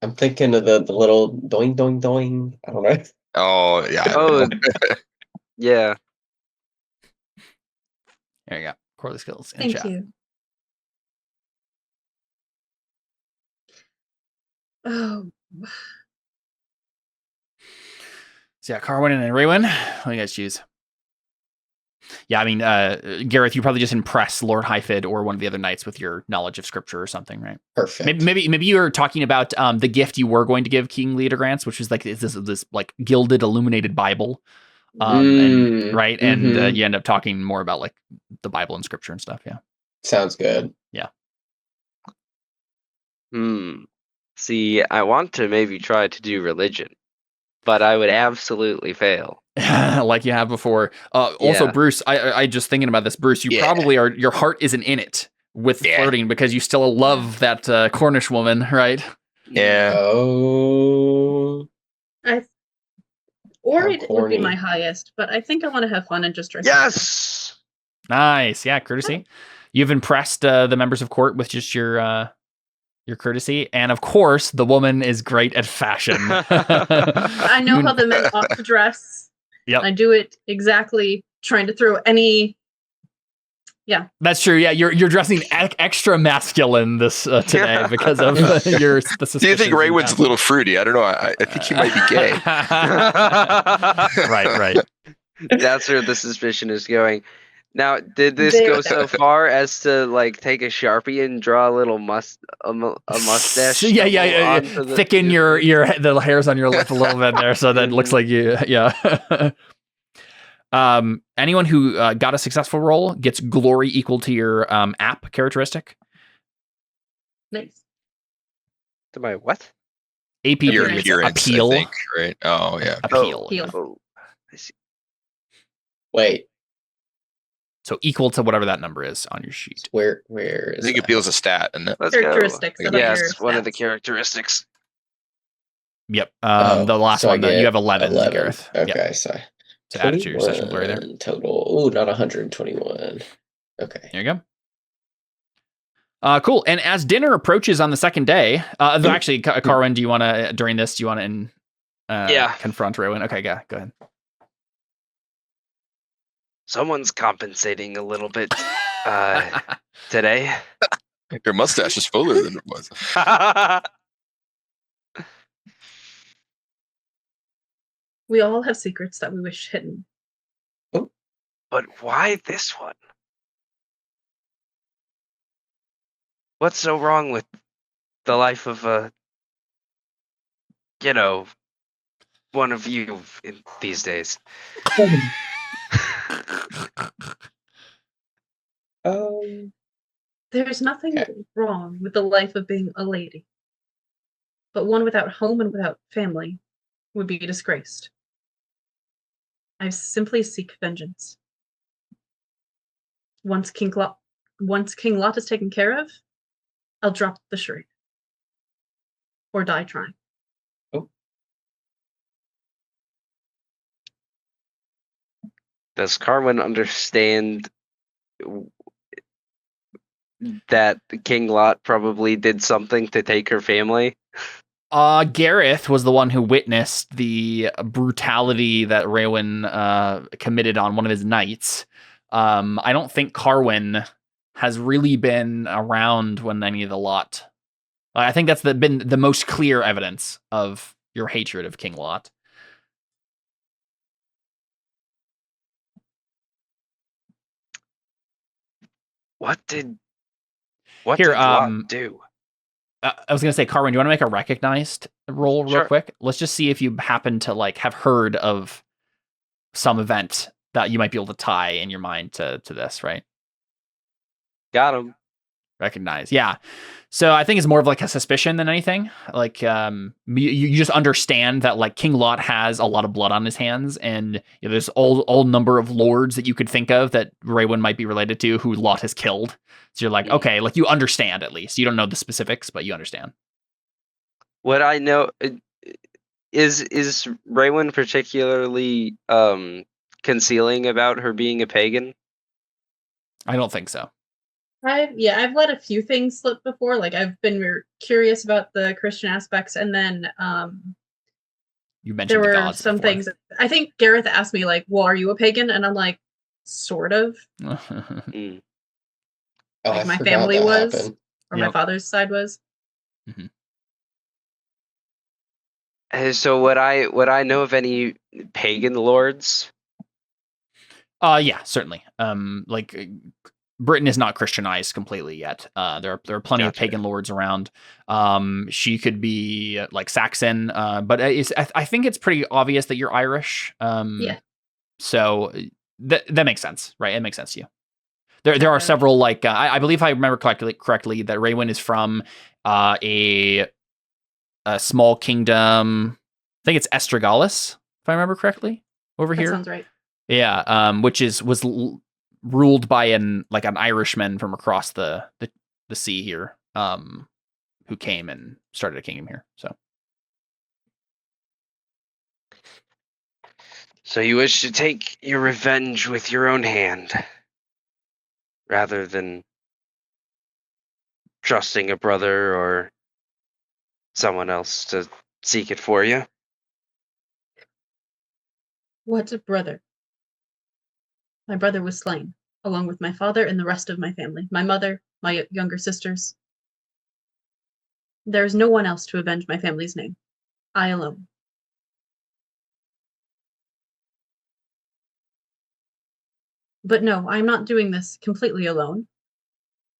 I'm thinking of the little doing doing doing. I don't know. Oh yeah. Oh yeah. There you go. Courtly skills. Thank you. Oh. So yeah, Carwin and Raywin, what do you guys choose? Yeah, I mean, Gareth, you probably just impress Lord Hyphid or one of the other knights with your knowledge of scripture or something, right? Perfect. Maybe you were talking about the gift you were going to give King Leodegrance, which was like this like gilded, illuminated Bible, and you end up talking more about like the Bible and scripture and stuff. Yeah, sounds good. Yeah. See, I want to maybe try to do religion, but I would absolutely fail. Like you have before. Also, Bruce, I just thinking about this, Bruce, you probably are, your heart isn't in it with flirting because you still love that Cornish woman, right? Yeah. Oh. Orate would be my highest, but I think I want to have fun and just try. Yes! Nice. Yeah, courtesy. You've impressed the members of court with just your courtesy, and of course, the woman is great at fashion. I know how the men ought to dress. Yep. I do it exactly, trying to throw any... Yeah. That's true. Yeah, you're dressing extra masculine this today because of your suspicions. Do you think Raywin's a little fruity? I don't know. I think he might be gay. Right. That's where the suspicion is going. Now, did this go so far as to like take a Sharpie and draw a little mustache? Yeah. Thicken the hairs on your lip a little bit there, so that it looks like you. Yeah. Anyone who got a successful roll gets glory equal to your app characteristic. Nice. To my what? AP your appearance, appeal. I think, right? Oh yeah. Appeal. Oh, I see. Wait. So equal to whatever that number is on your sheet. Where is I think appeal is a stat, isn't it? Let's characteristics. go. Yeah, it's one of the characteristics. Yep. The last one, you have 11. Gareth. Okay, yep. so to add it to your session glory there. Total. Oh, not 121. Okay. There you go. Cool. And as dinner approaches on the second day, actually, Carwin, do you want to confront Raywin? Okay, go ahead. Someone's compensating a little bit today. Your mustache is fuller than it was. We all have secrets that we wish hidden. But why this one? What's so wrong with the life of one of you in these days? There's nothing Okay. wrong with the life of being a lady. But one without home and without family would be disgraced. I simply seek vengeance. Once King Lot is taken care of, I'll drop the charade. Or die trying. Does Carwin understand that King Lot probably did something to take her family? Gareth was the one who witnessed the brutality that Raywin committed on one of his knights. I don't think Carwin has really been around when any of the Lot. I think that's been the most clear evidence of your hatred of King Lot. What did Here, Lot do? I was gonna say, Carwin, do you want to make a recognized roll real Sure. quick? Let's just see if you happen to have heard of some event that you might be able to tie in your mind to this, right? Got him. Recognize, yeah. So I think it's more of a suspicion than anything. You just understand that King Lot has a lot of blood on his hands, and there's old number of lords that you could think of that Raywin might be related to who Lot has killed. So you're okay, you understand at least. You don't know the specifics, but you understand. What I know is Raywin particularly concealing about her being a pagan? I don't think so. I've let a few things slip before. I've been curious about the Christian aspects, and then you mentioned there were the gods some before. things. I think Gareth asked me well, are you a pagan? And I'm like, sort of. Mm. My family was, happened. or my father's side was. So would I know of any pagan lords? Yeah, certainly. Britain is not Christianized completely yet. There are plenty of pagan lords around. She could be Saxon, but I think it's pretty obvious that you're Irish. Yeah. So that makes sense, right? It makes sense to you. There are several I believe I remember correctly that Raywin is from a small kingdom. I think it's Estragalus, if I remember correctly, over here. That sounds right. Yeah, which was ruled by an Irishman from across the sea here, who came and started a kingdom here. So you wish to take your revenge with your own hand, rather than trusting a brother or someone else to seek it for you? What a brother. My brother was slain, along with my father and the rest of my family. My mother, my younger sisters. There is no one else to avenge my family's name. I alone. But no, I'm not doing this completely alone.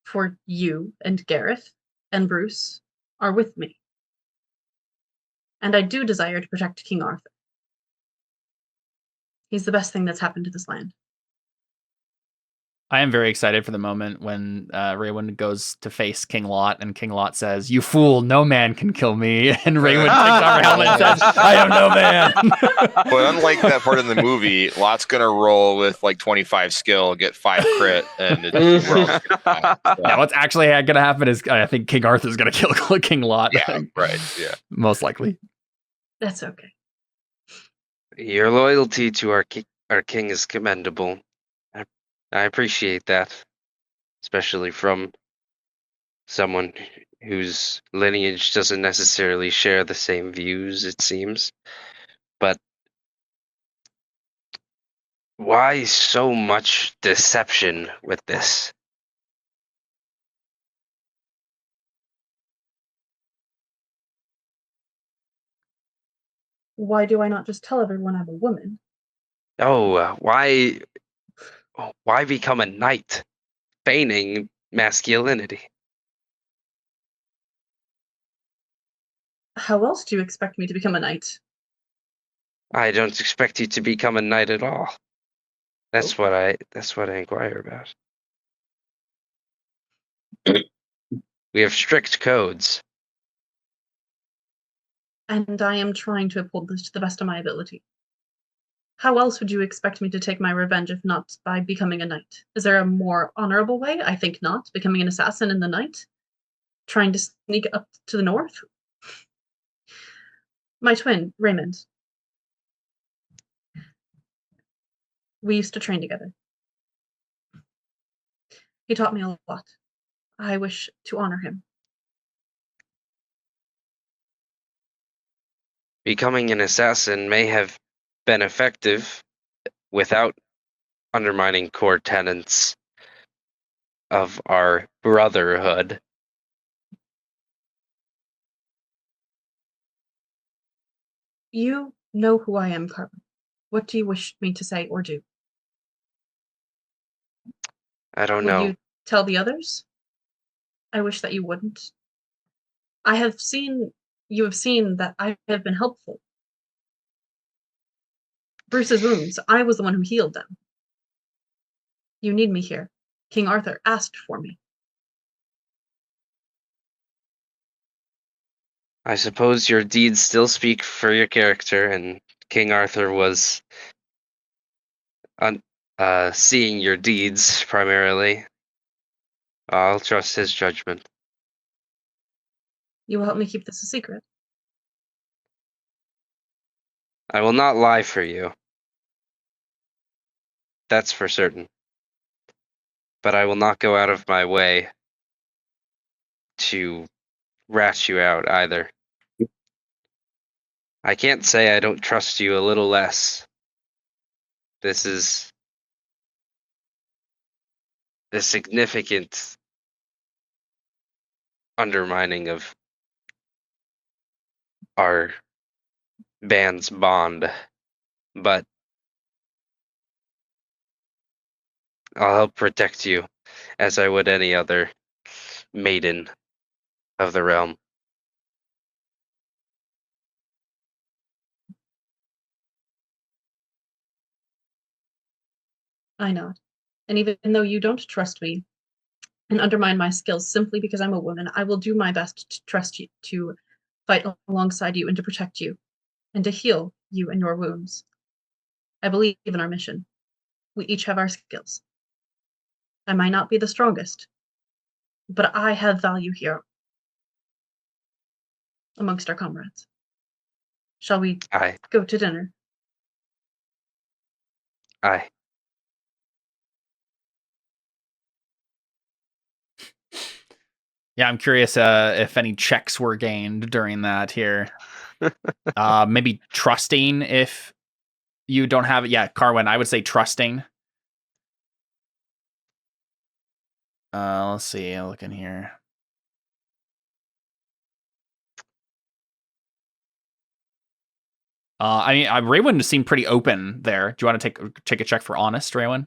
For you and Gareth and Bruce are with me. And I do desire to protect King Arthur. He's the best thing that's happened to this land. I am very excited for the moment when Raywin goes to face King Lot, and King Lot says, "You fool, no man can kill me." And Raywin takes off her helmet and says, "I am no man." But unlike that part in the movie, Lot's gonna roll with 25 skill, get 5 crit, and Now, what's actually going to happen is I think King Arthur's going to kill King Lot. Yeah, right. Yeah, most likely. That's okay. Your loyalty to our king is commendable. I appreciate that, especially from someone whose lineage doesn't necessarily share the same views, it seems. But why so much deception with this? Why do I not just tell everyone I'm a woman? Oh, why become a knight, feigning masculinity? How else do you expect me to become a knight? I don't expect you to become a knight at all. That's what I inquire about. We have strict codes. And I am trying to uphold this to the best of my ability. How else would you expect me to take my revenge if not by becoming a knight? Is there a more honorable way? I think not. Becoming an assassin in the night? Trying to sneak up to the north? My twin, Raymond. We used to train together. He taught me a lot. I wish to honor him. Becoming an assassin may have been effective without undermining core tenets of our brotherhood. You know who I am, Carmen. What do you wish me to say or do? I don't Would know. you tell the others? I wish that you wouldn't. You have seen that I have been helpful. Bruce's wounds, I was the one who healed them. You need me here. King Arthur asked for me. I suppose your deeds still speak for your character, and King Arthur was seeing your deeds primarily. I'll trust his judgment. You will help me keep this a secret. I will not lie for you. That's for certain. But I will not go out of my way to rat you out either. I can't say I don't trust you a little less. This is a significant undermining of our band's bond, but I'll help protect you as I would any other maiden of the realm. I know. And even though you don't trust me and undermine my skills simply because I'm a woman, I will do my best to trust you, to fight alongside you and to protect you, and to heal you and your wounds. I believe in our mission. We each have our skills. I might not be the strongest, but I have value here amongst our comrades. Shall we Aye. go to dinner? Aye. Yeah, I'm curious if any checks were gained during that here. Maybe trusting if you don't have it. Yeah, Carwin, I would say trusting. Let's see. I'll look in here. I mean, Raywin seemed pretty open there. Do you want to take a check for honest, Raywin?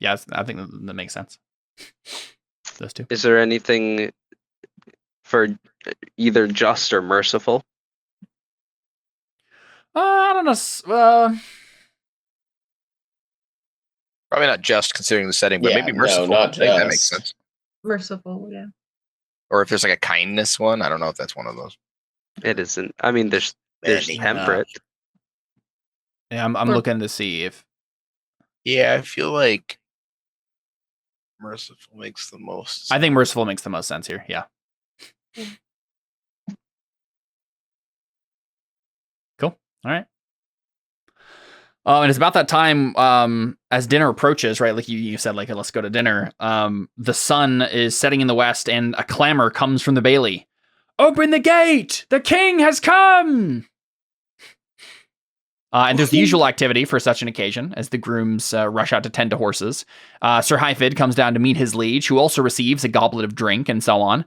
Yes, I think that makes sense. Those two. Is there anything for either just or merciful? I don't know. Probably not just considering the setting, but Yeah, maybe no, merciful. not I think that makes just. sense. Merciful, yeah. Or if there's like a kindness one, I don't know if that's one of those. It isn't. I mean, there's Any. temperate. Yeah, I'm Or- looking to see if. Yeah, I feel like merciful makes the most. I think merciful makes the most sense here. Yeah. Cool. All right. And it's about that time as dinner approaches, right? Like you said, like, let's go to dinner. The sun is setting in the west and a clamor comes from the bailey. Open the gate! The king has come! And there's the usual activity for such an occasion, as the grooms rush out to tend to horses. Sir Hyfid comes down to meet his liege, who also receives a goblet of drink, and so on.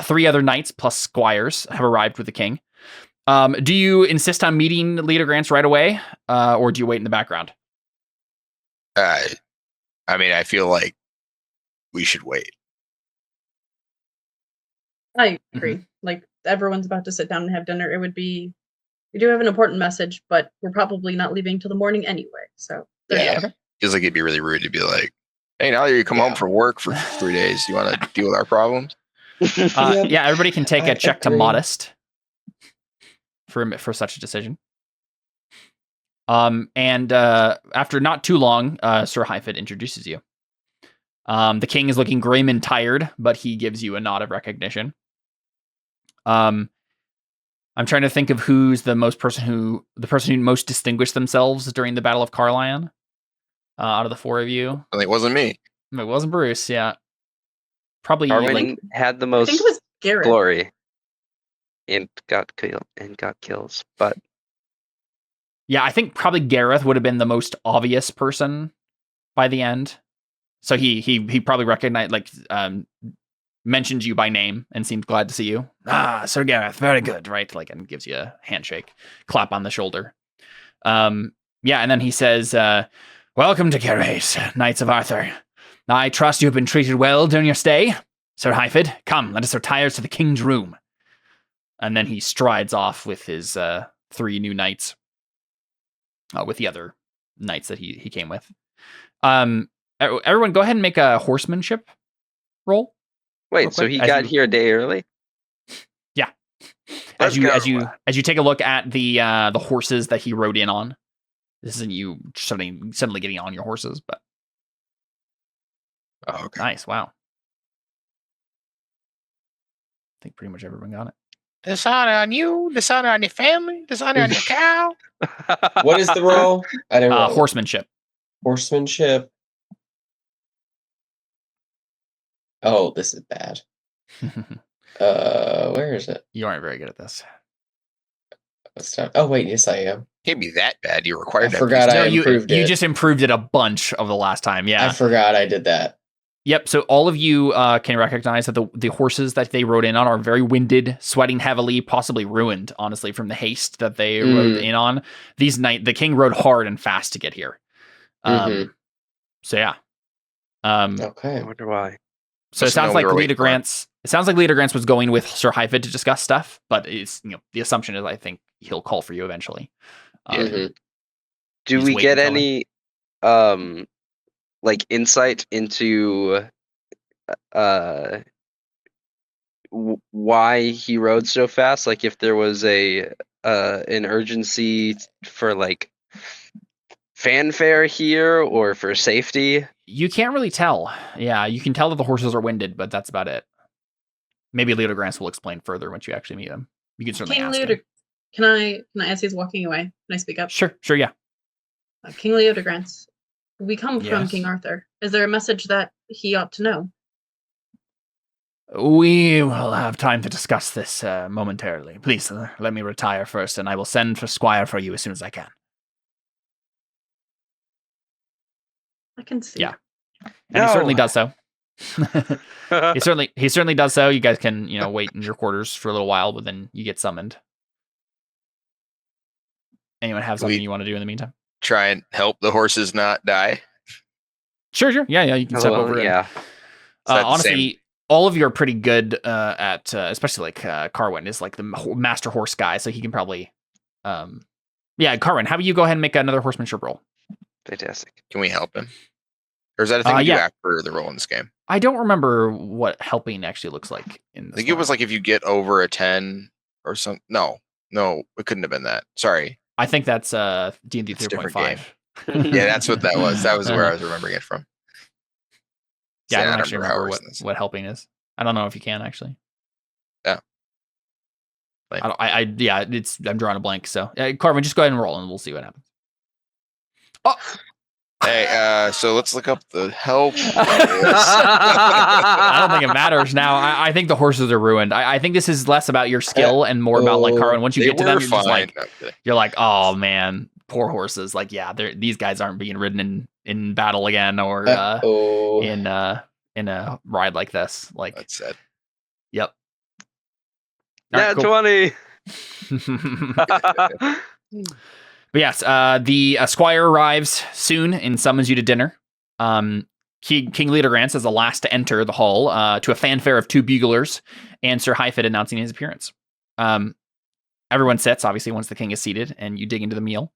3 other knights plus squires have arrived with the king. Do you insist on meeting Leader Grants right away, or do you wait in the background? I mean, I feel like we should wait. I agree. Like, everyone's about to sit down and have dinner. It would be... We do have an important message, but we're probably not leaving till the morning anyway. So yeah, okay. Feels like it'd be really rude to be like, "Hey, now that you come home from work for 3 days, you want to deal with our problems?" Yeah, everybody can take a check to modest for such a decision. And after not too long, Sir Hyfid introduces you. The king is looking grim and tired, but he gives you a nod of recognition. I'm trying to think of who's the person who most distinguished themselves during the Battle of Carlion. Out of the 4 of you, it wasn't me. It wasn't Bruce. Yeah, probably Carwin had the most I think it was Gareth. glory and got kills, but yeah, I think probably Gareth would have been the most obvious person by the end. So he probably recognized, mentioned you by name and seemed glad to see you. Sir Gareth, very good, right? And gives you a handshake, clap on the shoulder. Yeah, and then he says, "Welcome to Gervais, Knights of Arthur. I trust you have been treated well during your stay. Sir Hyfid, come, let us retire to the king's room." And then he strides off with his 3 new knights, with the other knights that he came with. Everyone, go ahead and make a horsemanship roll. Wait, so he got here a day early? Yeah. As you take a look at the horses that he rode in on. This isn't you suddenly getting on your horses, but okay. Nice, wow. I think pretty much everyone got it. Dishonor on you, dishonor on your family, dishonor on your cow. What is the roll? I don't know. Horsemanship. Horsemanship. Oh, this is bad. Where is it? You aren't very good at this. Oh wait, yes I am. Can't be that bad. You required. I forgot I improved it. You just improved it a bunch of the last time. Yeah, I forgot I did that. Yep. So all of you can recognize that the horses that they rode in on are very winded, sweating heavily, possibly ruined, honestly, from the haste that they rode in on. The king rode hard and fast to get here. So yeah. Okay. I wonder why. So it sounds like Leader Grants. It sounds like Leader Grants was going with Sir Hyfid to discuss stuff, but it's the assumption is I think he'll call for you eventually. Do we get any insight into why he rode so fast? Like if there was an urgency for fanfare here or for safety? You can't really tell. Yeah, you can tell that the horses are winded, but that's about it. Maybe Leader Grants will explain further once you actually meet them. You can certainly ask him. Can I, as he's walking away, can I speak up? Sure, yeah. King Leader Grants, we come from King Arthur. Is there a message that he ought to know? We will have time to discuss this momentarily. Please, let me retire first, and I will send for Squire for you as soon as I can. I can see. Yeah, and he certainly does so. he certainly does so. You guys can wait in your quarters for a little while, but then you get summoned. Anyone have something you want to do in the meantime? Try and help the horses not die. Sure. Yeah, you can step over. Yeah. Honestly, all of you are pretty good at, especially Carwin is like the master horse guy, so he can probably. Carwin, how about you go ahead and make another horsemanship roll? Fantastic. Can we help him? Or is that a thing you do after the roll in this game? I don't remember what helping actually looks like in this. I think it was if you get over a 10 or something. No, it couldn't have been that. Sorry. I think that's D&D 3.5. Yeah, that's what that was. That was where I was remembering it from. Yeah, I don't actually remember what helping is. I don't know if you can actually. Yeah. I'm drawing a blank. So Carvin, just go ahead and roll and we'll see what happens. Oh. Hey, so let's look up the help. I don't think it matters now. I think the horses are ruined. I think this is less about your skill and more about Carwin. Once you get to them, you're like, oh man, poor horses. Like, yeah, these guys aren't being ridden in battle again or in a ride like this. Like, That's sad. Yep. Nat 20. But yes, the squire arrives soon and summons you to dinner. King Leodegrance is the last to enter the hall to a fanfare of 2 buglers and Sir Hyfid announcing his appearance. Everyone sits, obviously, once the king is seated, and you dig into the meal.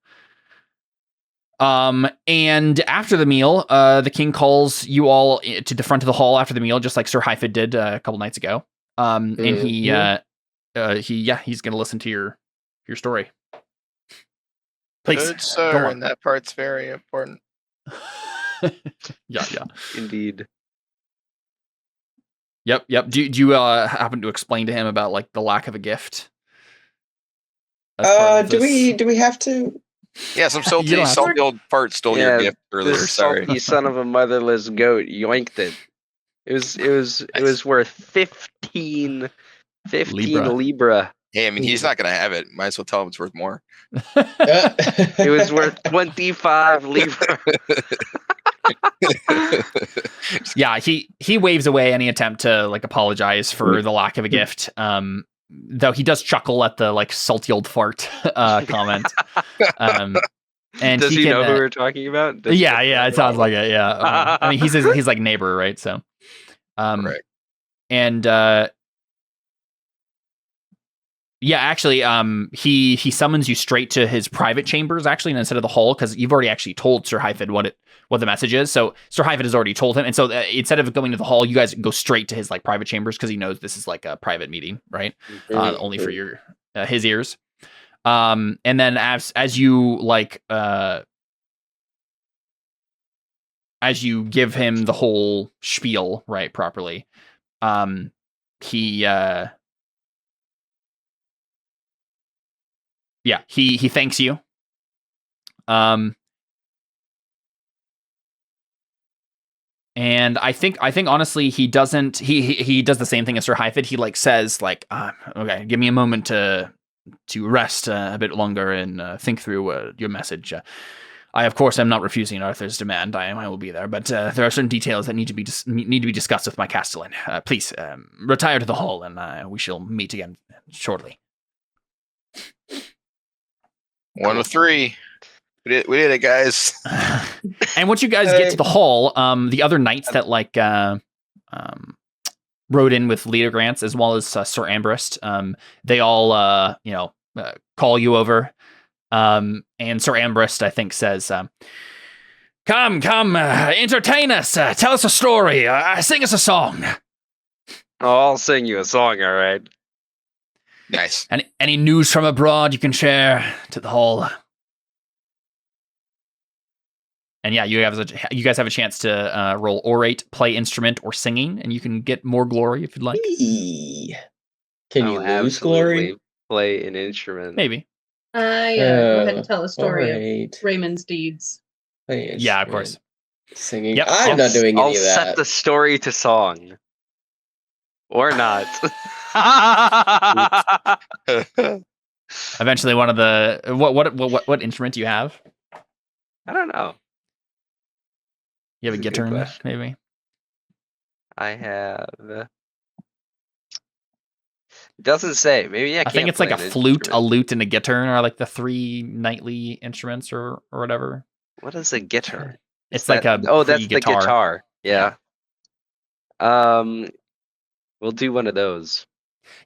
And after the meal, the king calls you all to the front of the hall after the meal, just like Sir Hyfid did a couple nights ago. And he's going to listen to your story. Please, good sir, and that part's very important. yeah. Indeed. Yep. Do you happen to explain to him about like the lack of a gift? Do we have to? Yeah, some salty old fart stole your gift earlier. Sorry, you son of a motherless goat, yoinked it. It was worth 15 Libra. Hey, I mean, he's not gonna have it. Might as well tell him it's worth more. It was worth 25 Libra. Yeah, he waves away any attempt to like apologize for the lack of a gift. Though he does chuckle at the like salty old fart comment. And does he know who we're talking about? Yeah, it sounds like it. Yeah, I mean he's like neighbor, right? So, right. And yeah, actually, he summons you straight to his private chambers, actually, instead of the hall, because you've already actually told Sir Hyfid what the message is. So Sir Hyfid has already told him, and so instead of going to the hall, you guys go straight to his like private chambers because he knows this is like a private meeting, right? Only for your his ears. And then as you like as you give him the whole spiel, right, properly, he thanks you. And I think honestly he doesn't he does the same thing as Sir Hyfid. He like says like okay, give me a moment to rest a bit longer and think through your message. I of course am not refusing Arthur's demand. I will be there, but there are certain details that need to be discussed with my castellan. Please retire to the hall, and we shall meet again shortly. 1 of 3. We did it, guys. And once you guys get to the hall, the other knights that like rode in with Leodegrance as well as Sir Ambrist, they all call you over. And Sir Ambrist, I think, says, "Come, entertain us. Tell us a story. Sing us a song." Oh, I'll sing you a song, all right. Nice. Any news from abroad you can share to the hall? And yeah, you guys have a chance to roll orate, play instrument, or singing, and you can get more glory if you'd like. Can you lose glory? Play an instrument. Maybe. Go ahead and tell a story of Raymond's deeds. Yeah, of course. Singing. Yep. I'm not doing any of that. I'll set the story to song. Or not. Eventually, one of the what instrument do you have? I don't know. You have a guitar, maybe? I have. It doesn't say. Maybe I think it's like a flute, a lute, and a guitar are like the 3 knightly instruments or whatever. What is a guitar? It's like a that's the guitar. Yeah. We'll do one of those.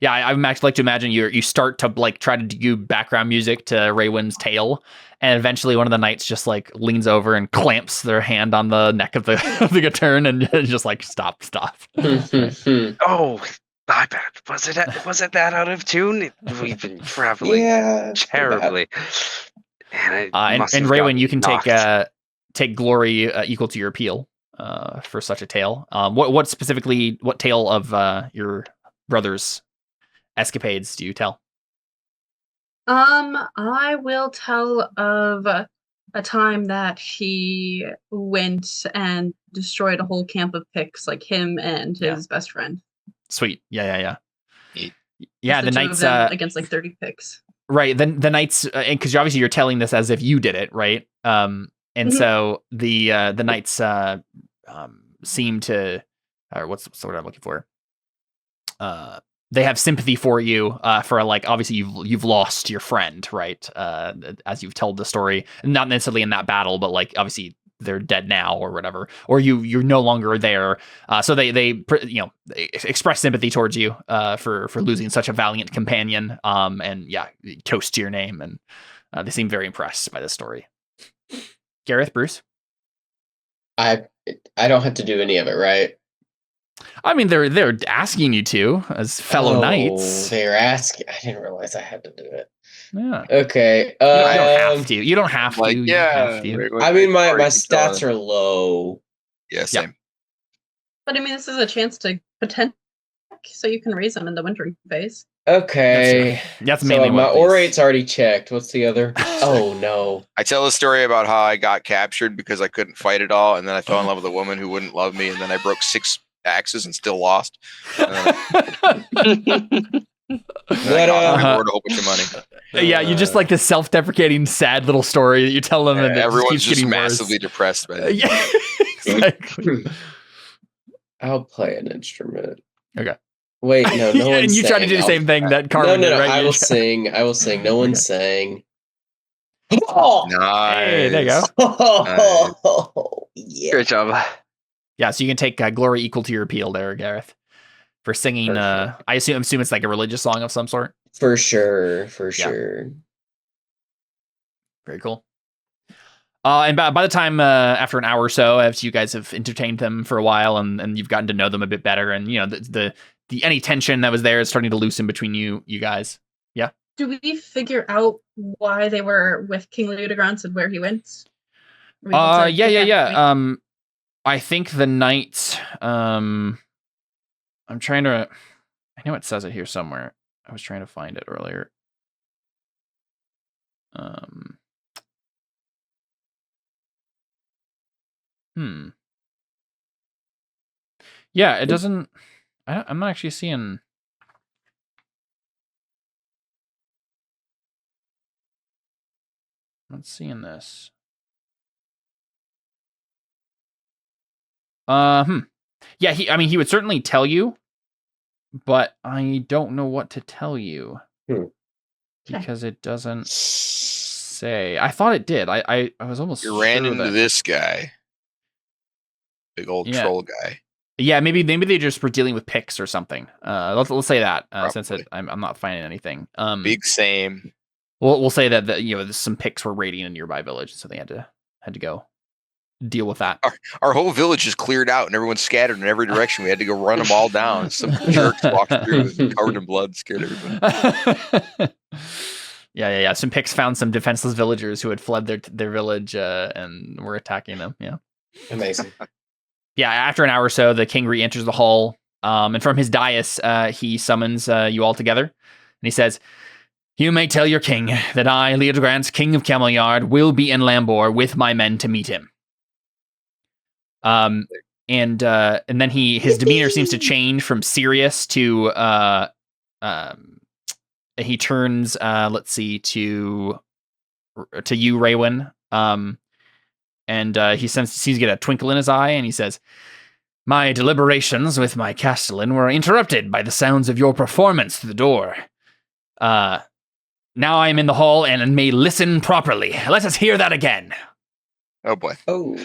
Yeah, I would actually like to imagine you start to like try to do background music to Raywin's tale, and eventually one of the knights just like leans over and clamps their hand on the neck of the guitar and just like stop. Oh, my bad. Was it that out of tune? We've been traveling terribly. And Raywin, you can take glory equal to your appeal for such a tale. What tale of your brother's escapades do you tell? I will tell of a time that he went and destroyed a whole camp of Picts, like him and his best friend. Sweet. Yeah. Yeah, the knights against like 30 Picts. Right. Then the knights, because obviously you're telling this as if you did it, right? And so the knights seem to, or what's the word I'm looking for? They have sympathy for you, for like obviously you've lost your friend, right? As you've told the story, not necessarily in that battle, but like obviously they're dead now or whatever, or you're no longer there. So they express sympathy towards you for losing such a valiant companion. And yeah, toast to your name, and they seem very impressed by this story. Gareth, Bruce. I don't have to do any of it, right? I mean, they're asking you to as fellow knights. They're asking. I didn't realize I had to do it. Yeah. Okay. You don't have to. You don't have Like, to. You yeah. have to. I mean, my stats are low. Yeah, same. But I mean, this is a chance to pretend so you can raise them in the wintering phase. Okay. That's mainly so my what orate's already checked. What's the other? Oh no. I tell a story about how I got captured because I couldn't fight at all, and then I fell in love with a woman who wouldn't love me, and then I broke 6 axes and still lost. But I got a whole bunch of money. Yeah, you just like this self-deprecating, sad little story that you tell them, and everyone's just getting massively worse. depressed by it. Yeah, exactly. I'll play an instrument. Okay. Wait, no Yeah, one's and you try to do the same thing that Carmen did, right? I will sing. No one's sang. Oh! Nice. Hey, there you go. Oh, yeah. Great job. Yeah, so you can take glory equal to your appeal there, Gareth, for singing. I assume it's like a religious song of some sort. For sure. Very cool. And by the time after an hour or so, as you guys have entertained them for a while and you've gotten to know them a bit better, and you know the any tension that was there is starting to loosen between you guys. Yeah. Do we figure out why they were with King Ludogrance and where he went? Yeah. I think the knights. I'm trying to. I know it says it here somewhere. I was trying to find it earlier. Yeah, it doesn't. I'm not actually seeing. I'm not seeing this. Yeah, he would certainly tell you, but I don't know what to tell you because it doesn't say. I thought it did. I was almost. You ran into this guy, big old troll guy. Yeah, maybe they just were dealing with picks or something. Let's say that since I'm not finding anything. Big same. We'll say that some picks were raiding a nearby village, so they had to go deal with that. Our whole village is cleared out and everyone's scattered in every direction. We had to go run them all down. Some jerks walked through covered in blood, scared everybody. Yeah. Some picks found some defenseless villagers who had fled their village and were attacking them. Yeah. Amazing. Yeah, after an hour or so, the king re-enters the hall, and from his dais, he summons you all together, and he says, "You may tell your king that I, Leodogrance, king of Camelyard, will be in Lambor with my men to meet him." And then his demeanor seems to change from serious to he turns let's see to you, Raywin. And he seems to get a twinkle in his eye, and he says, "My deliberations with my castellan were interrupted by the sounds of your performance through the door. Now I am in the hall and may listen properly. Let us hear that again." Oh boy. Oh.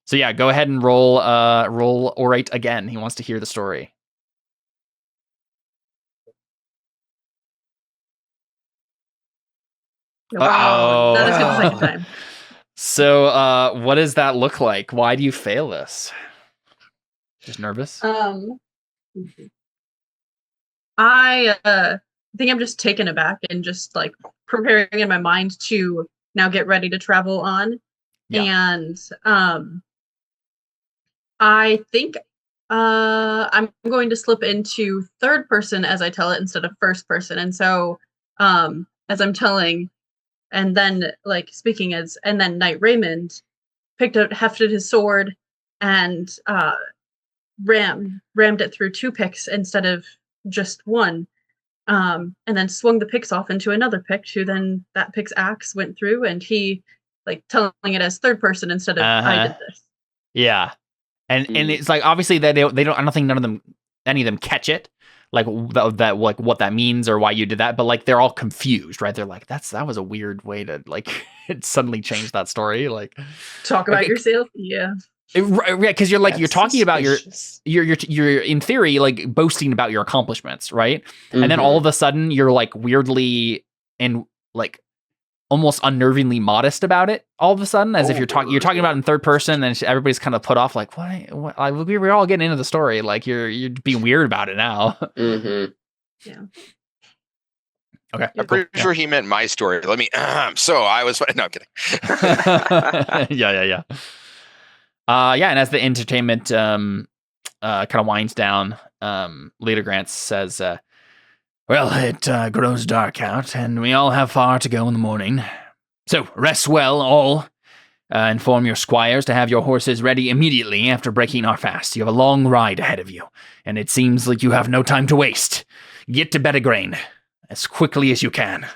So yeah, go ahead and roll orate again. He wants to hear the story. Wow, that is the second time. So, what does that look like? Why do you fail this? Just nervous? I think I'm just taken aback and just like preparing in my mind to now get ready to travel on. Yeah. And I think I'm going to slip into third person as I tell it instead of first person. And so as I'm telling, and then like speaking and then Knight Raymond hefted his sword and rammed it through 2 picks instead of just 1. and then swung the picks off into another pick, who then that pick's axe went through, and he like telling it as third person instead of I did this. Yeah, and it's like obviously that they don't. I don't think any of them catch it, like that like what that means or why you did that. But like they're all confused, right? They're like, that was a weird way to like it suddenly changed that story. Like talk about yourself, yeah. Because you're like you're talking about you're in theory like boasting about your accomplishments, right? Mm-hmm. And then all of a sudden you're like weirdly and like almost unnervingly modest about it. All of a sudden, as if you're talking about it in third person, and everybody's kind of put off. Like, what? Like, we're all getting into the story. Like you're being weird about it now. Mm-hmm. Yeah. Okay, I'm pretty sure he meant my story. Let me. So I was. No, I'm kidding. Yeah. And as the entertainment kind of winds down, Leader Grant says, well, it grows dark out, and we all have far to go in the morning. So rest well, all. Inform your squires to have your horses ready immediately after breaking our fast. You have a long ride ahead of you, and it seems like you have no time to waste. Get to Pendragon as quickly as you can.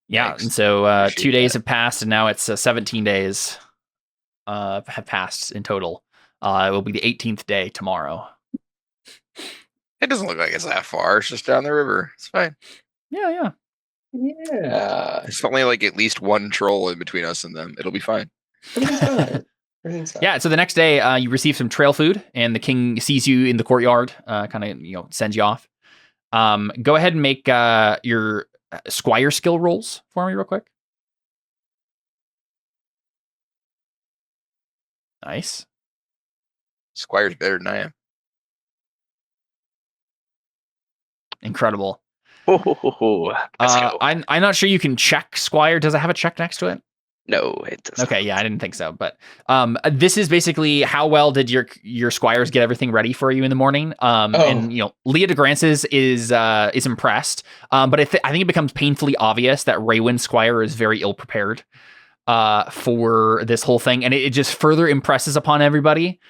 Yeah, and so 2 days have passed, and now it's 17 days have passed in total. It will be the 18th day tomorrow. It doesn't look like it's that far. It's just down the river. It's fine. Yeah. It's only like at least one troll in between us and them. It'll be fine. Everything's fine. Yeah, so the next day you receive some trail food, and the king sees you in the courtyard, kind of sends you off. Go ahead and make your Squire skill rolls for me real quick. Nice. Squire's better than I am. Incredible. Let's go. I'm not sure you can check Squire. Does it have a check next to it? No, it doesn't. Okay, yeah, I didn't think so. But this is basically how well did your squires get everything ready for you in the morning. And Leah de Grances is impressed. But I think it becomes painfully obvious that Raywin's squire is very ill prepared for this whole thing, and it just further impresses upon everybody.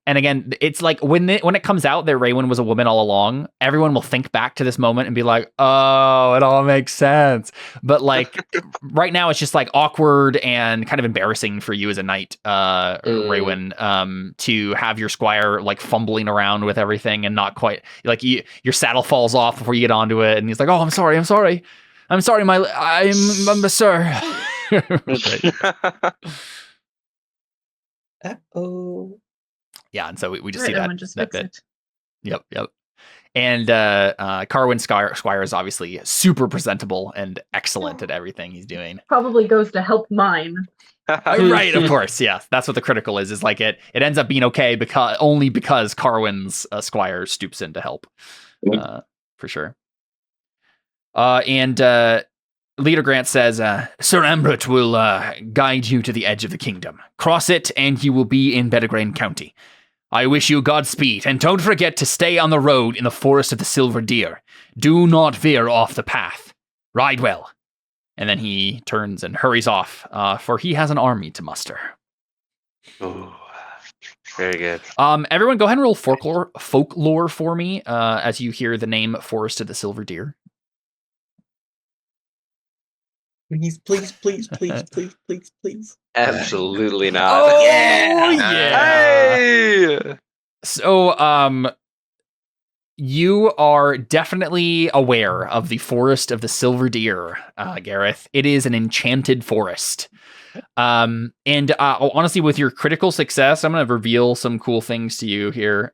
And again, it's like when it comes out that Raywin was a woman all along, everyone will think back to this moment and be like, "Oh, it all makes sense." But like right now, it's just like awkward and kind of embarrassing for you as a knight, Raywin, to have your squire like fumbling around with everything and not quite like your saddle falls off before you get onto it, and he's like, "Oh, I'm sorry, I'm sir." Uh-oh. Yeah, and so we just see that bit. It. Yep. And Carwin Squire is obviously super presently and excellent at everything he's doing. Probably goes to help mine. Right, of course, yeah. That's what the critical is like it ends up being okay because Carwin's Squire stoops in to help. For sure. And Leader Grant says, Sir Ambrit will guide you to the edge of the kingdom. Cross it, and you will be in Pendragon County. I wish you Godspeed, and don't forget to stay on the road in the Forest of the Silver Deer. Do not veer off the path. Ride well. And then he turns and hurries off, for he has an army to muster. Oh, very good. Everyone, go ahead and roll folklore for me as you hear the name Forest of the Silver Deer. Please. Absolutely not. Oh, yeah. Hey! So, you are definitely aware of the Forest of the Silver Deer, Gareth. It is an enchanted forest. And honestly, with your critical success, I'm going to reveal some cool things to you here.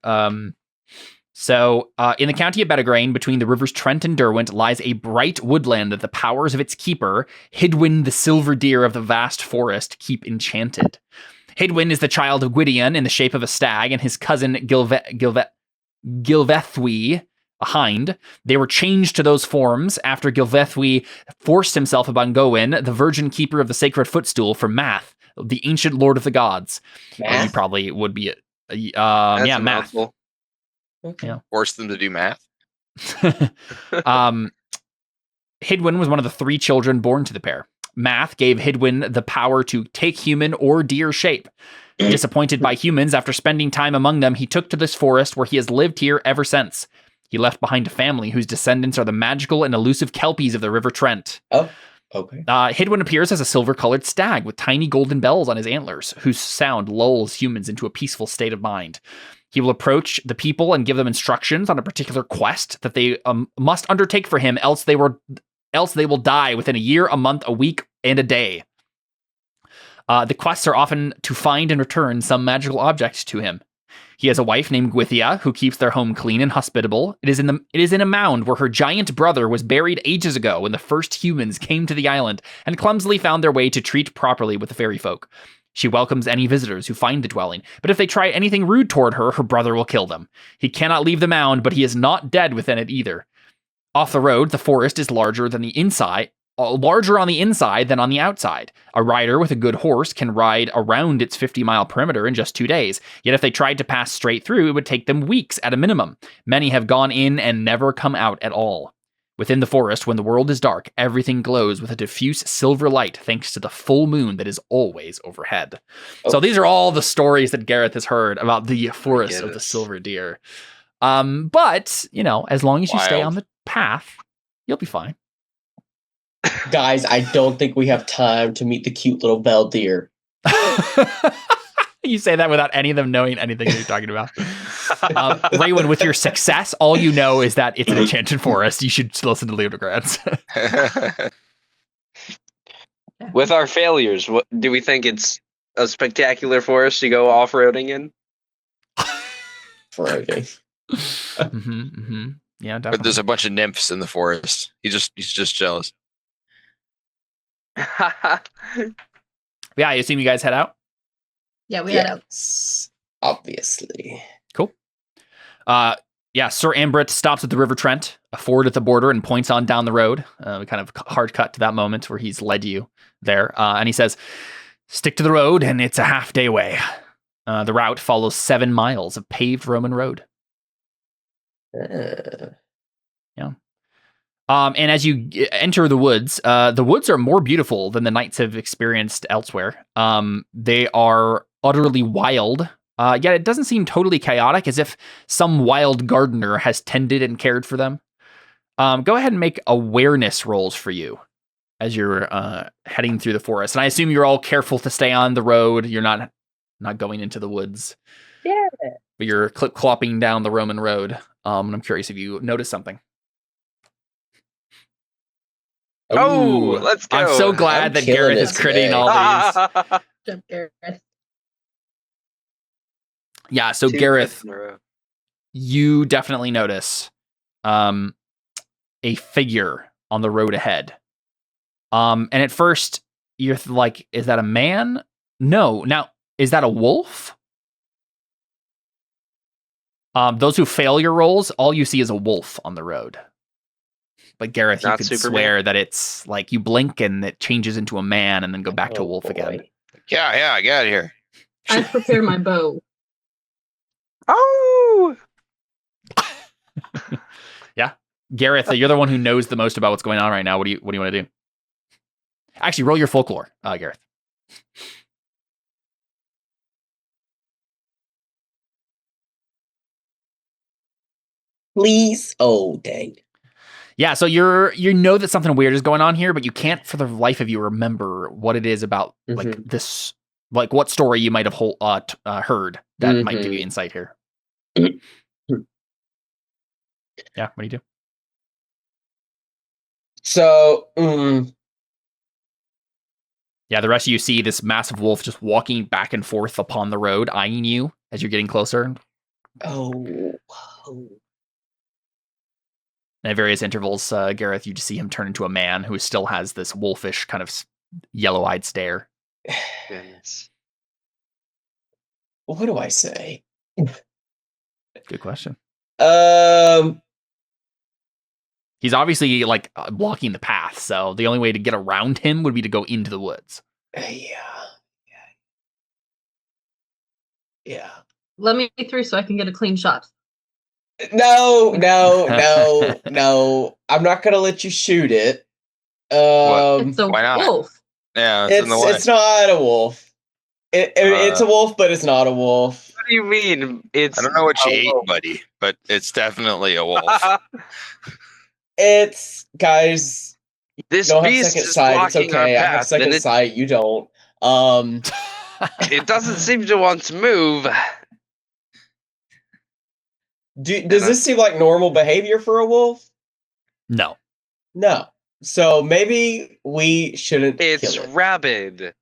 So, in the county of Pendragon, between the rivers Trent and Derwent, lies a bright woodland that the powers of its keeper, Hidwin the Silver Deer of the vast forest, keep enchanted. Hidwin is the child of Gwydion in the shape of a stag, and his cousin Gilvethwy, a hind. They were changed to those forms after Gilvethwy forced himself upon Gawain, the virgin keeper of the sacred footstool, for Math, the ancient lord of the gods. And you probably would be Math. Mouthful. Okay. Yeah. Force them to do math. Hidwin was one of the 3 children born to the pair. Math gave Hidwin the power to take human or deer shape. Disappointed by humans after spending time among them, he took to this forest where he has lived here ever since. He left behind a family whose descendants are the magical and elusive Kelpies of the River Trent. Oh, okay. Hidwin appears as a silver-colored stag with tiny golden bells on his antlers, whose sound lulls humans into a peaceful state of mind. He will approach the people and give them instructions on a particular quest that they must undertake for him, else they will die within a year, a month, a week, and a day. The quests are often to find and return some magical object to him. He has a wife named Gwithia who keeps their home clean and hospitable. It is in a mound where her giant brother was buried ages ago when the first humans came to the island and clumsily found their way to treat properly with the fairy folk. She welcomes any visitors who find the dwelling, but if they try anything rude toward her, her brother will kill them. He cannot leave the mound, but he is not dead within it either. Off the road, the forest is larger on the inside than on the outside. A rider with a good horse can ride around its 50-mile perimeter in just 2 days. Yet if they tried to pass straight through, it would take them weeks at a minimum. Many have gone in and never come out at all. Within the forest, when the world is dark, everything glows with a diffuse silver light thanks to the full moon that is always overhead. Oh. So these are all the stories that Gareth has heard about the forest of the silver deer. But, as long as you stay on the path, you'll be fine. Guys, I don't think we have time to meet the cute little bell deer. You say that without any of them knowing anything you're talking about. Raywin, with your success, all you know is that it's an enchanted forest. You should listen to Leodegrance. With our failures, what do we think it's a spectacular forest to go off-roading in? Off-roading. Yeah, definitely. But there's a bunch of nymphs in the forest. He's just jealous. Yeah, I assume you guys head out? Yeah, we head out. Obviously. Cool. Sir Ambrit stops at the River Trent, a ford at the border, and points on down the road. We kind of hard cut to that moment where he's led you there. And he says, stick to the road, and it's a half day away. The route follows 7 miles of paved Roman road. Yeah. And as you enter the woods are more beautiful than the knights have experienced elsewhere. They are utterly wild. Yet it doesn't seem totally chaotic, as if some wild gardener has tended and cared for them. Go ahead and make awareness rolls for you as you're heading through the forest. And I assume you're all careful to stay on the road. You're not going into the woods. Yeah. But you're clopping down the Roman road. And I'm curious if you notice something. Oh, let's go. I'm so glad that Gareth is critting all these. Gareth. Yeah, so Gareth, you definitely notice a figure on the road ahead. And at first, you're like, is that a man? No. Now, is that a wolf? Those who fail your rolls, all you see is a wolf on the road. But Gareth, you could swear that it's like you blink and it changes into a man and then go back to a wolf again. Yeah, I got it here. I prepare my bow. Oh! Yeah. Gareth, you're the one who knows the most about what's going on right now. What do you want to do? Actually, roll your folklore, Gareth. Please. Oh, dang. Yeah, so you know that something weird is going on here, but you can't for the life of you remember what it is about like this, like what story you might have heard that might give you insight here. Yeah, what do you do? So, yeah, the rest of you see this massive wolf just walking back and forth upon the road, eyeing you as you're getting closer. Oh. And at various intervals, Gareth, you just see him turn into a man who still has this wolfish kind of yellow-eyed stare. Goodness. What do I say? Good question. He's obviously like blocking the path, so the only way to get around him would be to go into the woods. Yeah. Let me through so I can get a clean shot. No. I'm not gonna let you shoot it. It's a why not? wolf. Yeah, it's in the way. It's not a wolf. It's a wolf, but it's not a wolf. What do you mean? It's I don't know what you a ate, wolf. buddy, but it's definitely a wolf. It's guys. This Don't have beast second is sight. It's blocking our okay. I have path, and second sight. You don't. it doesn't seem to want to move. Does this seem like normal behavior for a wolf? No. No. So maybe we shouldn't It's kill it. rabid.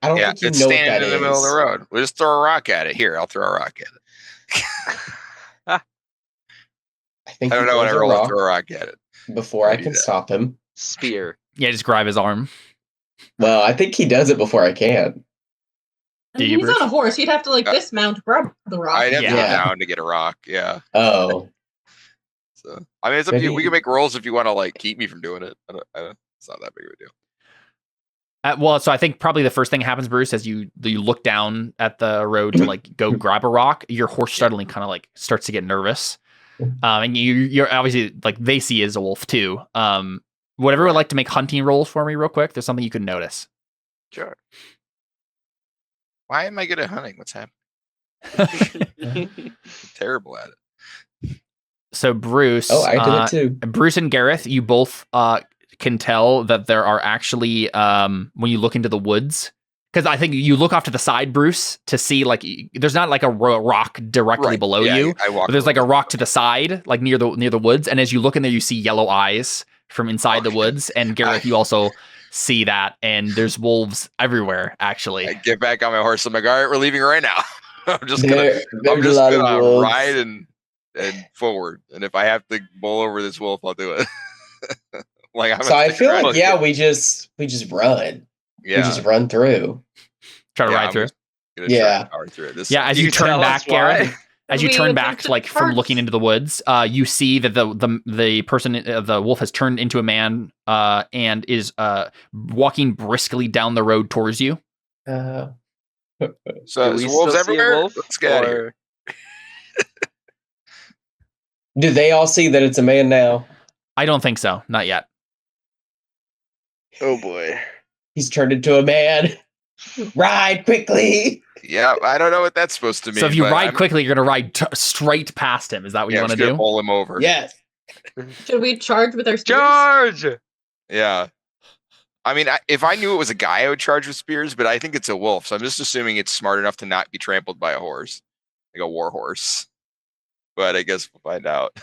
I don't Yeah, think you it's know what standing that in the middle of the is. road. We'll just throw a rock at it. Here, I'll throw a rock at it. I think I don't he know when I throws a roll to rock throw a rock at it. before I do can that. stop him. Spear. Yeah, just grab his arm. Well, I think he does it before I can. Do you, He's Bruce? on a horse. You'd have to like Uh, dismount, grab the rock. I'd have to go Yeah. down to get a rock. Yeah. Oh, So I mean, it's up to you. We Maybe- can make rolls if you want to like keep me from doing it. It's not that big of a deal. Well, so I think probably the first thing happens, Bruce, as you look down at the road to like go grab a rock, your horse suddenly kind of like starts to get nervous, and you're obviously like they see as a wolf too. Would everyone like to make hunting rolls for me real quick? There's something you can notice. Sure. Why am I good at hunting? What's happening? I'm terrible at it. So Bruce, oh, I did it too. Bruce and Gareth, you both can tell that there are actually when you look into the woods, because I think you look off to the side, Bruce, to see like there's not like a rock directly Right. below Yeah, you, I walk but there's like a over. rock to the side, like near the woods, and as you look in there, you see yellow eyes from inside the Okay. woods, and Gareth, you also see that, and there's wolves everywhere. Actually, I get back on my horse. I'm like, all right, we're leaving right now. I'm just There's gonna a lot of wolves. ride and forward. And if I have to bowl over this wolf, I'll do it. Like I'm So I feel like around. we just run. yeah, We just run through. try to yeah, ride I'm through. just gonna Yeah. try to power through it. This Yeah, sucks. as you turn tell back, us why? Gareth, as you We turn would back, think to like from charge. looking into the woods, you see that the person, the wolf, has turned into a man and is walking briskly down the road towards you. Uh, So Do there's we wolves still see a everywhere. wolf, Let's get out of here. or- do they all see that it's a man now? I don't think so, not yet. Oh boy. He's turned into a man. Ride quickly. Yeah, I don't know what that's supposed to mean. So if you but ride I'm- quickly, you're gonna ride straight past him. Is that what yeah, you I'm want to just gonna do? bowl him over. Yes. Should we charge with our spears? Charge! Yeah. I mean, if I knew it was a guy, I would charge with spears, but I think it's a wolf. So I'm just assuming it's smart enough to not be trampled by a horse, like a war horse. But I guess we'll find out.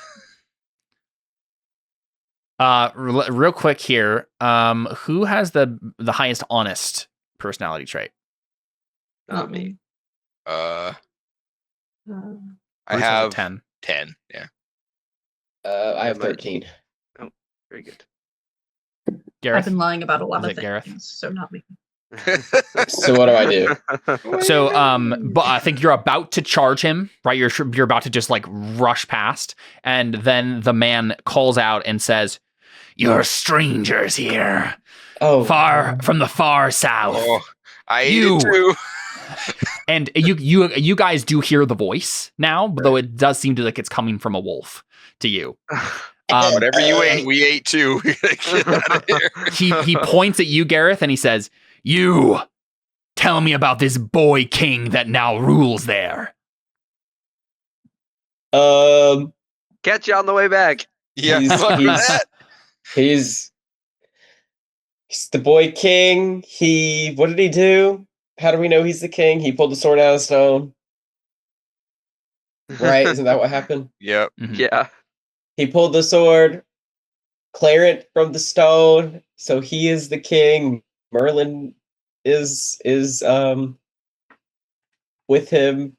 Real quick here. Who has the highest honest personality trait? Not me. I Bruce has a have 10. 10. Yeah. I have 13. Very good. I've Gareth. been lying about a lot Is of it Gareth? things, so not me. So what do I do? So, but I think you're about to charge him, right? You're about to just like rush past, and then the man calls out and says, "You're strangers here, Oh, far from the far south." Oh, I ate You. it too. And you guys do hear the voice now, though it does seem to like it's coming from a wolf to you. Whatever you ate, we ate too. We gotta get out of here. He points at you, Gareth, and he says, "You tell me about this boy king that now rules there." Catch you on the way back. Yeah, He's- fuck with he's- that. he's the boy king. What did he do? How do we know he's the king? He pulled the sword out of stone. Right? Isn't that what happened? Yep. Mhm. Yeah. He pulled the sword, clear it from the stone, so he is the king. Merlin is with him.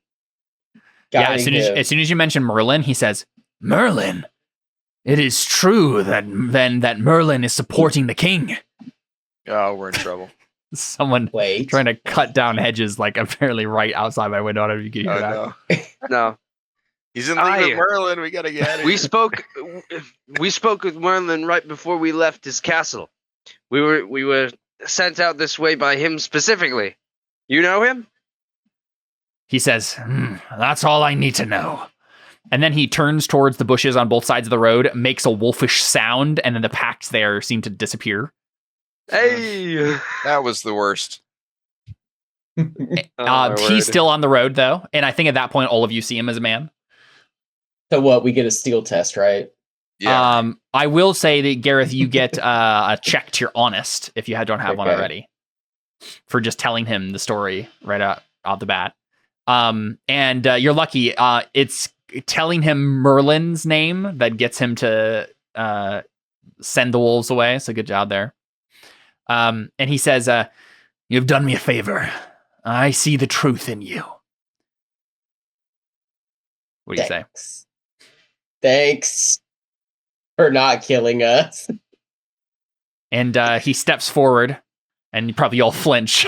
Yeah, guiding him. as soon as you mention Merlin, he says, "Merlin, it is true that Merlin is supporting the king." Oh, we're in trouble. Someone Wait. trying to cut down hedges like apparently right outside my window. I don't know if you can hear that. Oh, no. No. He's in league Aye. with Merlin. We gotta get out of We here. spoke with Merlin right before we left his castle. We were sent out this way by him specifically. You know him? He says, "That's all I need to know." And then he turns towards the bushes on both sides of the road, makes a wolfish sound, and then the packs there seem to disappear. Hey. That was the worst. He's still on the road though, and I think at that point all of you see him as a man. So what? We get a steel test, right? Yeah. I will say that Gareth, you get a check to your honest if you don't have one Okay. already, for just telling him the story right out the bat. And you're lucky. It's telling him Merlin's name that gets him to send the wolves away. So good job there. And he says, "You've done me a favor. I see the truth in you." What do you say? Thanks for not killing us. And he steps forward, and you probably all flinch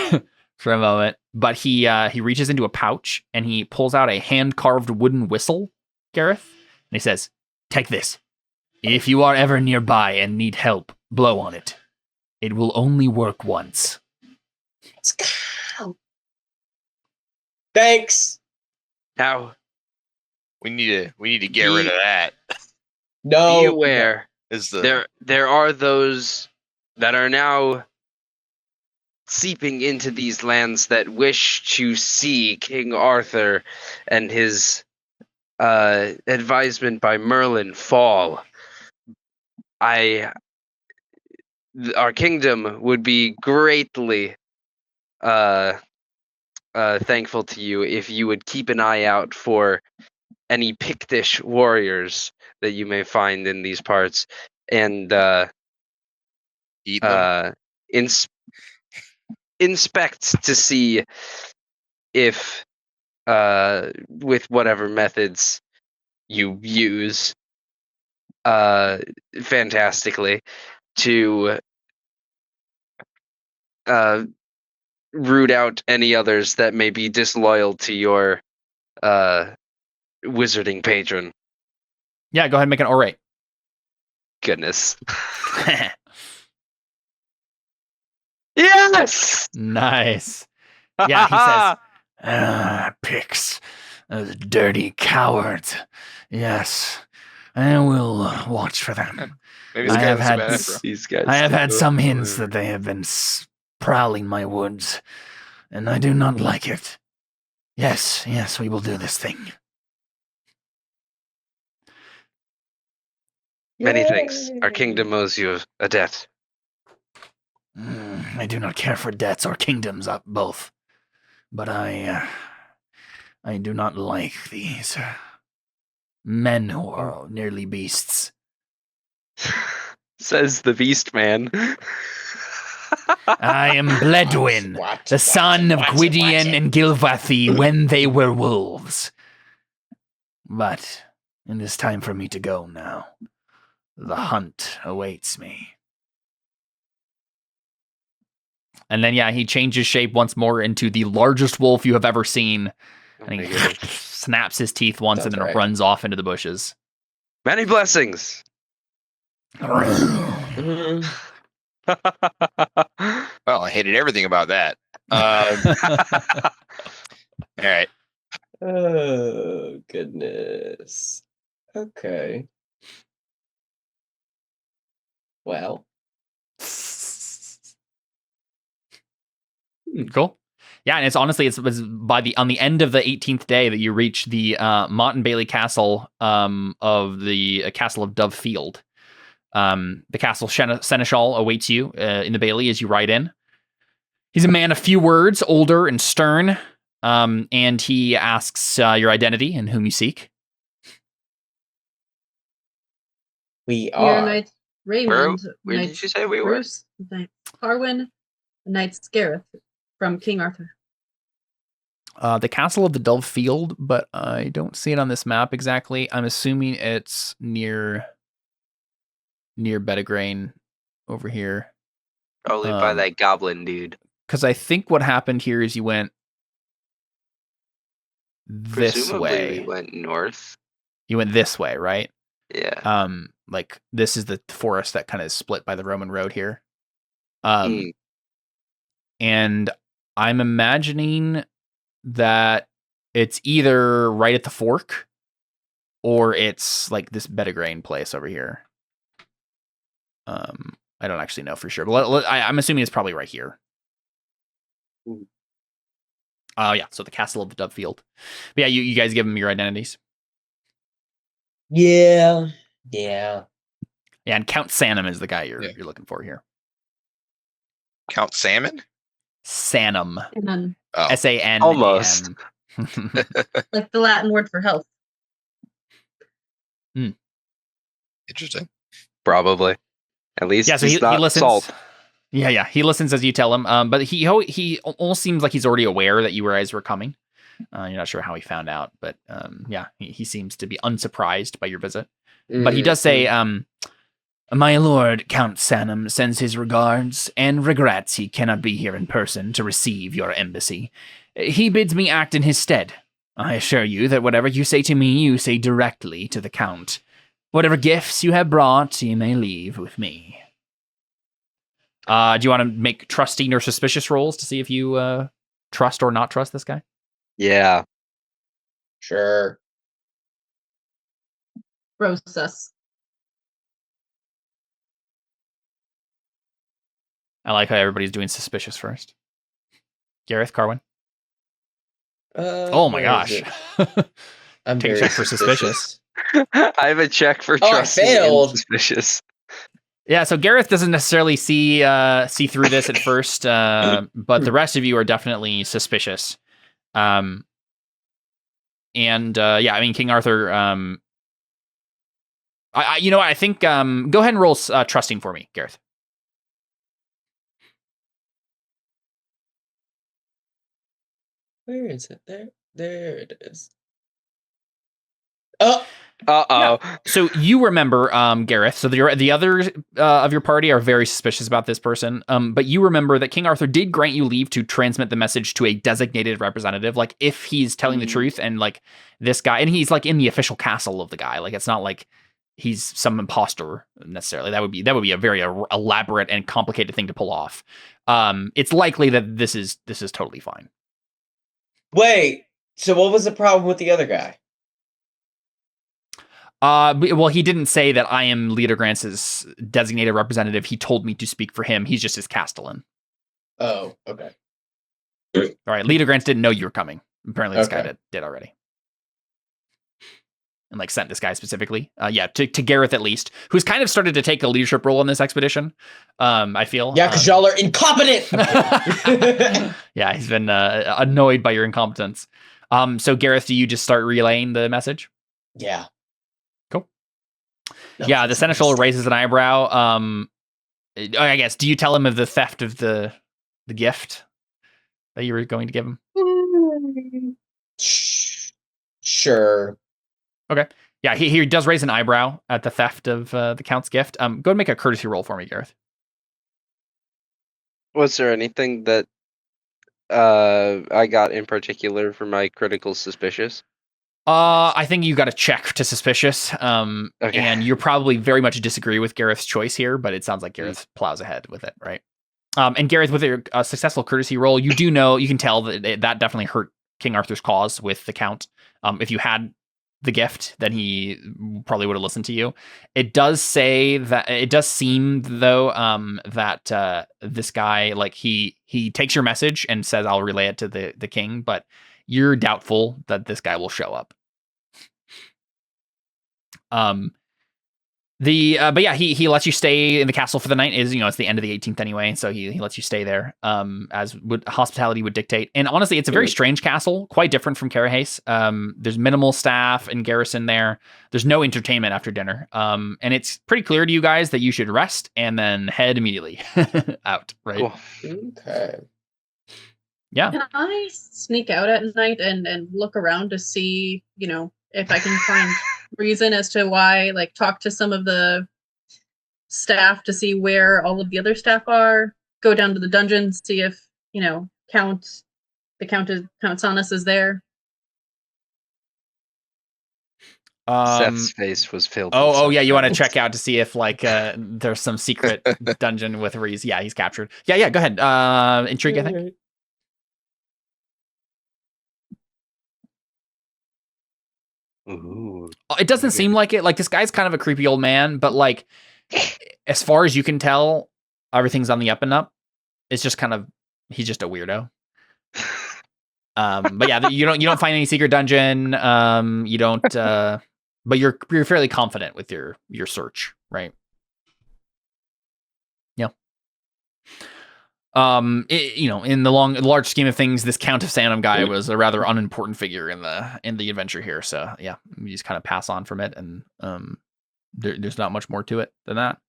for a moment. But he reaches into a pouch and he pulls out a hand-carved wooden whistle, Gareth, and he says, "Take this. If you are ever nearby and need help, blow on it. It will only work once." Let's go. Thanks. Now, We need to get rid of that. No. be aware. Is the There are those that are now seeping into these lands that wish to see King Arthur and his advisement by Merlin fall. Our kingdom would be greatly thankful to you if you would keep an eye out for any Pictish warriors that you may find in these parts, and eat them. inspect to see if, with whatever methods you use, fantastically, to root out any others that may be disloyal to your wizarding patron. Yeah, go ahead and make an orate. Goodness. Yes! Nice. Yeah, he says, "Picks, those dirty cowards. Yes, I will watch for them. Maybe I this guy have was had bad, s- bro. These guys. I have had some hints that they have been prowling my woods, and I do not like it. Yes, we will do this thing." Many thanks. Our kingdom owes you a debt. I do not care for debts or kingdoms, both. But I do not like these men who are nearly beasts. Says the Beast Man. I am Bledwin, the son of Gwydion and Gilvathy when they were wolves. But it is time for me to go now. The hunt awaits me. And then, yeah, he changes shape once more into the largest wolf you have ever seen. And he snaps his teeth once and then runs off into the bushes. Many blessings. Well, I hated everything about that. All right. Oh, goodness. Okay. Well. Cool. Yeah, and it's honestly it was on the end of the 18th day that you reach the Mott and Bailey Castle of the Castle of Dove Field. The castle seneschal awaits you in the Bailey as you ride in. He's a man of few words, older and stern, and he asks your identity and whom you seek. We We are are. Knight Raymond. Where Knight did you say we Bruce, Knight Carwyn, Knight Scareth from King Arthur. The Castle of the Dove Field, but I don't see it on this map exactly. I'm assuming it's near Pendragon over here. Probably by that goblin dude. Because I think what happened here is you went this Presumably way. we went north. You went this way, right? Yeah. Like this is the forest that kind of is split by the Roman road here. And I'm imagining that it's either right at the fork or it's like this Pendragon place over here. I don't actually know for sure. But I'm assuming it's probably right here. Yeah, so the Castle of the Dovefield. But yeah, you guys give them your identities. Yeah. Yeah, and Count Sanum is the guy you're looking for here. Count Salmon? Sanum. Oh. S-A-N. Almost. Like the Latin word for health. Interesting. Probably. At least so he's he not listens. salt. Yeah, he listens as you tell him. But he almost seems like he's already aware that you guys were coming. You're not sure how he found out, but he seems to be unsurprised by your visit. But he does say, my lord, Count Sanum, sends his regards and regrets he cannot be here in person to receive your embassy. He bids me act in his stead. I assure you that whatever you say to me, you say directly to the Count. Whatever gifts you have brought, you may leave with me. Do you want to make trusting or suspicious rolls to see if you trust or not trust this guy? Yeah. Sure. Rosas. I like how everybody's doing suspicious first. Gareth, Carwin? Oh my gosh. I'm Take a very check for suspicious. I have a check for Oh, I trusting and failed. suspicious. Yeah, so Gareth doesn't necessarily see through this at first, but the rest of you are definitely suspicious. I mean, King Arthur. I think go ahead and roll trusting for me, Gareth. Where is it? There it is. Oh. Uh-oh. Yeah. So you remember, Gareth, so the others of your party are very suspicious about this person, but you remember that King Arthur did grant you leave to transmit the message to a designated representative, like if he's telling the truth and like this guy, and he's like in the official castle of the guy, like it's not like he's some imposter necessarily. That would be a very elaborate and complicated thing to pull off. It's likely that this is totally fine. Wait, so what was the problem with the other guy? Well, he didn't say that I am Leader Grant's designated representative. He told me to speak for him. He's just his castellan. Oh, okay. All right, Leader Grant didn't know you were coming. Apparently, this guy did already, and like sent this guy specifically. To Gareth at least, who's kind of started to take a leadership role in this expedition. I feel. Yeah, because y'all are incompetent. Yeah, he's been annoyed by your incompetence. So Gareth, do you just start relaying the message? Yeah. Yeah, the seneschal raises an eyebrow. I guess, do you tell him of the theft of the gift that you were going to give him? Sure. Okay. Yeah, he does raise an eyebrow at the theft of the Count's gift. Go and make a courtesy roll for me, Gareth. Was there anything that I got in particular for my critical suspicious? I think you got a check to suspicious. Okay. And you probably very much disagree with Gareth's choice here, but it sounds like Gareth plows ahead with it, right? And Gareth, with your successful courtesy roll, you can tell that that definitely hurt King Arthur's cause with the Count. If you had the gift, then he probably would have listened to you. It does seem though that this guy, like he takes your message and says, I'll relay it to the king, but you're doubtful that this guy will show up. But yeah, he lets you stay in the castle for the night. It's the end of the 18th anyway, so he lets you stay there, as hospitality would dictate. And honestly, it's a very strange castle, quite different from Carahase. There's minimal staff and garrison there. There's no entertainment after dinner. And it's pretty clear to you guys that you should rest and then head immediately out, right? Cool. Okay. Yeah. Can I sneak out at night and look around to see, if I can find reason as to why, like talk to some of the staff to see where all of the other staff are, go down to the dungeon, see if, Count Sanus is there. Seth's face was filled. Oh yeah, you want to check out to see if there's some secret dungeon with Reese. Yeah, he's captured. Yeah, go ahead. Intrigue, I think. Ooh. It doesn't seem like it. Like, this guy's kind of a creepy old man, but as far as you can tell, everything's on the up and up. It's just kind of he's just a weirdo. But yeah, you don't find any secret dungeon. You don't. But you're fairly confident with your search, right? Yeah. In the large scheme of things, this Count of Sanum guy was a rather unimportant figure in the adventure here. So yeah, we just kind of pass on from it, and there's not much more to it than that.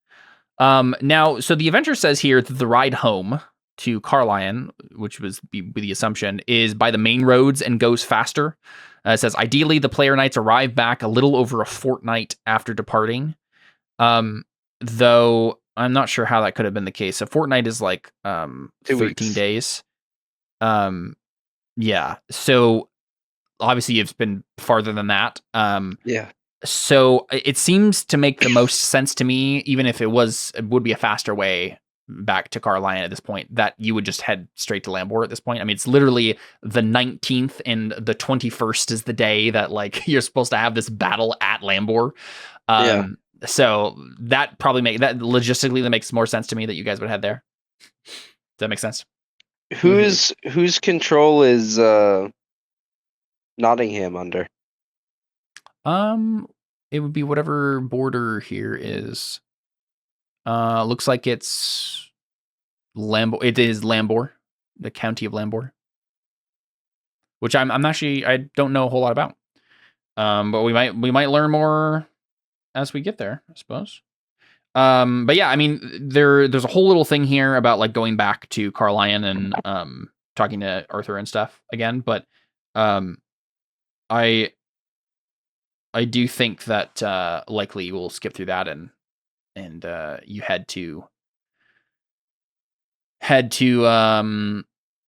Now, so the adventure says here that the ride home to Carlion, which was the assumption, is by the main roads and goes faster. It says, ideally, the player knights arrive back a little over a fortnight after departing. Though I'm not sure how that could have been the case. A fortnight is like 13 days. Yeah. So obviously it's been farther than that. Yeah. So it seems to make the most sense to me, even if it would be a faster way back to Carlion at this point, that you would just head straight to Lambor at this point. I mean, it's literally the 19th and the 21st is the day that like you're supposed to have this battle at Lambor. So that probably logistically that makes more sense to me that you guys would head there. Does that make sense? Whose control is Nottingham under? It would be whatever border here is. Looks like it's Lambor. It is Lambor, the county of Lambor, which I'm actually I don't know a whole lot about. But we might learn more as we get there, I suppose. But yeah, I mean, there's a whole little thing here about like going back to Carlion and talking to Arthur and stuff again. But I do think that likely we'll skip through that and you head to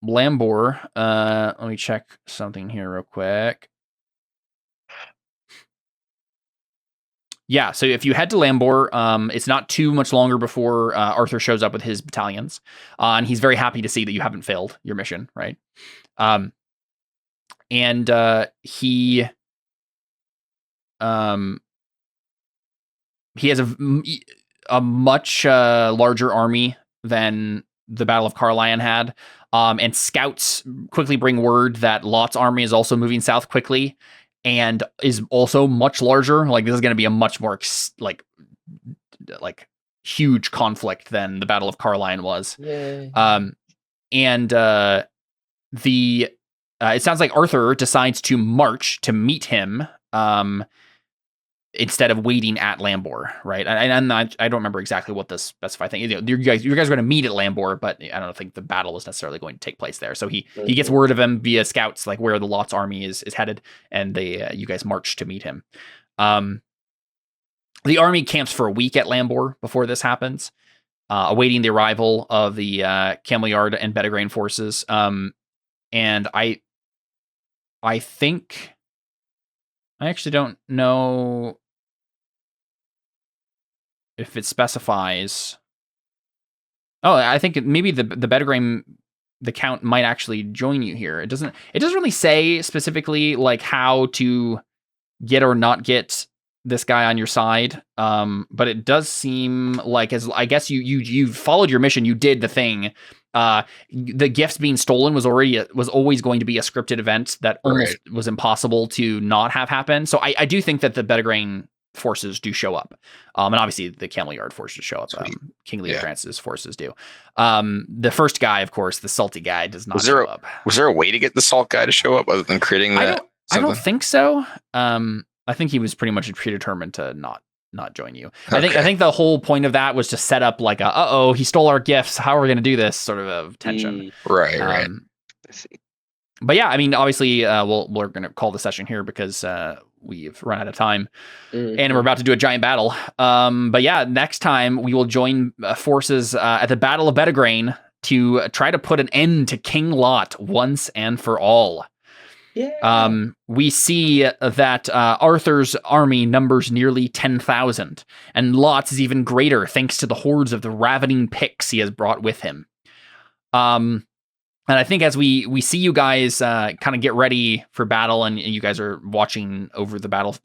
Lambor. Let me check something here real quick. Yeah, so if you head to Lambor, it's not too much longer before Arthur shows up with his battalions, and he's very happy to see that you haven't failed your mission, right? And he has a much larger army than the Battle of Carlion had, and scouts quickly bring word that Lot's army is also moving south quickly and is also much larger. Like this is going to be a much more like huge conflict than the Battle of Carlion was. Yay. And it sounds like Arthur decides to march to meet him instead of waiting at Lambor, right? And I don't remember exactly what the specified thing is. You guys are going to meet at Lambor, but I don't think the battle is necessarily going to take place there. So he gets word of him via scouts, like where the Lot's army is headed, and you guys march to meet him. The army camps for a week at Lambor before this happens, awaiting the arrival of the Cameliard and Pendragon forces. And I think I actually don't know if it specifies. Oh, I think maybe the Pendragon, the Count might actually join you here. It doesn't really say specifically like how to get or not get this guy on your side. But it does seem like, as I guess you followed your mission, you did the thing. The gifts being stolen was always going to be a scripted event that almost was impossible to not have happen. So I do think that the Pendragon forces do show up. And obviously the Cameliard forces show up. King Leo Francis forces do. The first guy, of course, the salty guy, does not show up. Was there a way to get the salt guy to show up other than creating that? I don't think so. I think he was pretty much predetermined to not join you. Okay. I think the whole point of that was to set up like he stole our gifts, how are we going to do this sort of tension. Right. I see. But yeah, I mean, obviously we're going to call the session here because we've run out of time and we're about to do a giant battle. But yeah, next time we will join forces at the Battle of Pendragon to try to put an end to King Lot once and for all. Yeah. We see that Arthur's army numbers nearly 10,000, and Lot's is even greater thanks to the hordes of the ravening Picts he has brought with him. And I think as we see you guys kind of get ready for battle, and you guys are watching over the battle,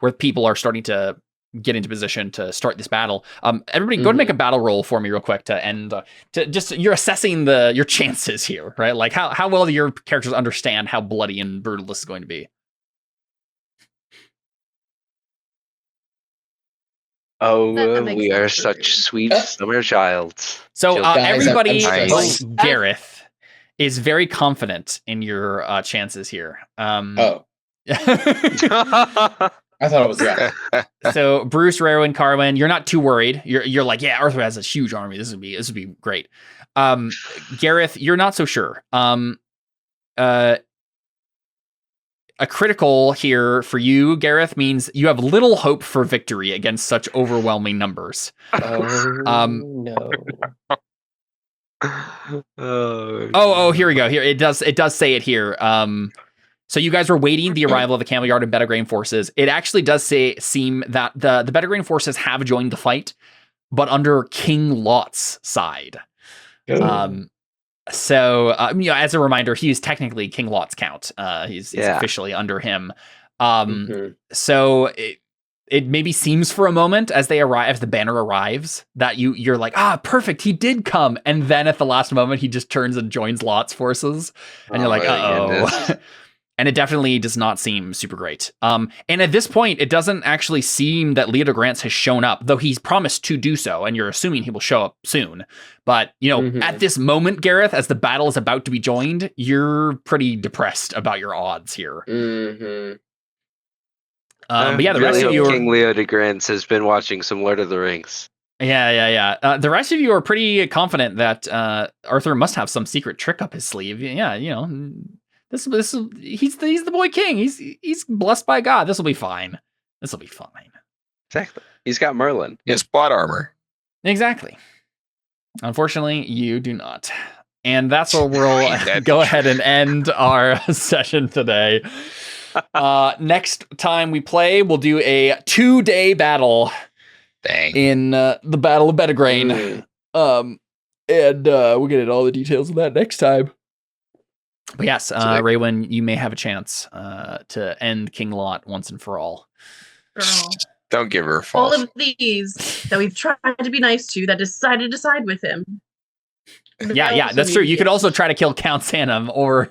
where people are starting to get into position to start this battle. Everybody, go ahead and make a battle roll for me real quick to end. You're assessing your chances here, right? Like how well do your characters understand how bloody and brutal this is going to be? Oh, That makes we are sense for such you. sweet summer childs. So Guys, everybody, I'm but struggling. Gareth is very confident in your chances here. Oh, I thought it was that. So Bruce, Raro, and Carwin, you're not too worried. You're like, yeah, Arthur has a huge army. This would be great. Gareth, you're not so sure. A critical here for you, Gareth, means you have little hope for victory against such overwhelming numbers. Oh no. Oh, here we go. Here it does say it here. So you guys were waiting the arrival of the Camel Yard and Pendragon forces. It actually does seem that the Pendragon forces have joined the fight, but under King Lot's side. So, as a reminder, he is technically King Lot's count. He's officially under him. So it maybe seems for a moment as the banner arrives that you're like, perfect, he did come. And then at the last moment, he just turns and joins Lot's forces. And you're like, uh-oh. And it definitely does not seem super great. And at this point, it doesn't actually seem that Leo de Grance has shown up, though he's promised to do so, and you're assuming he will show up soon. But, at this moment, Gareth, as the battle is about to be joined, you're pretty depressed about your odds here. But yeah, the rest of you are... King Leo de Grance has been watching some Lord of the Rings. Yeah. The rest of you are pretty confident that Arthur must have some secret trick up his sleeve. Yeah, This he's the boy king. He's blessed by God. This will be fine. Exactly. He's got Merlin. He has plot armor. Exactly. Unfortunately, you do not. And that's where we'll go ahead and end our session today. Next time we play, we'll do a 2-day battle. Dang. In the Battle of Pendragon. And we'll get into all the details of that next time. But yes, Raywin, you may have a chance to end King Lot once and for all. Girl. Don't give her a false. All of these that we've tried to be nice to that decided to side with him. Yeah, that's true. You could also try to kill Count Sanum, or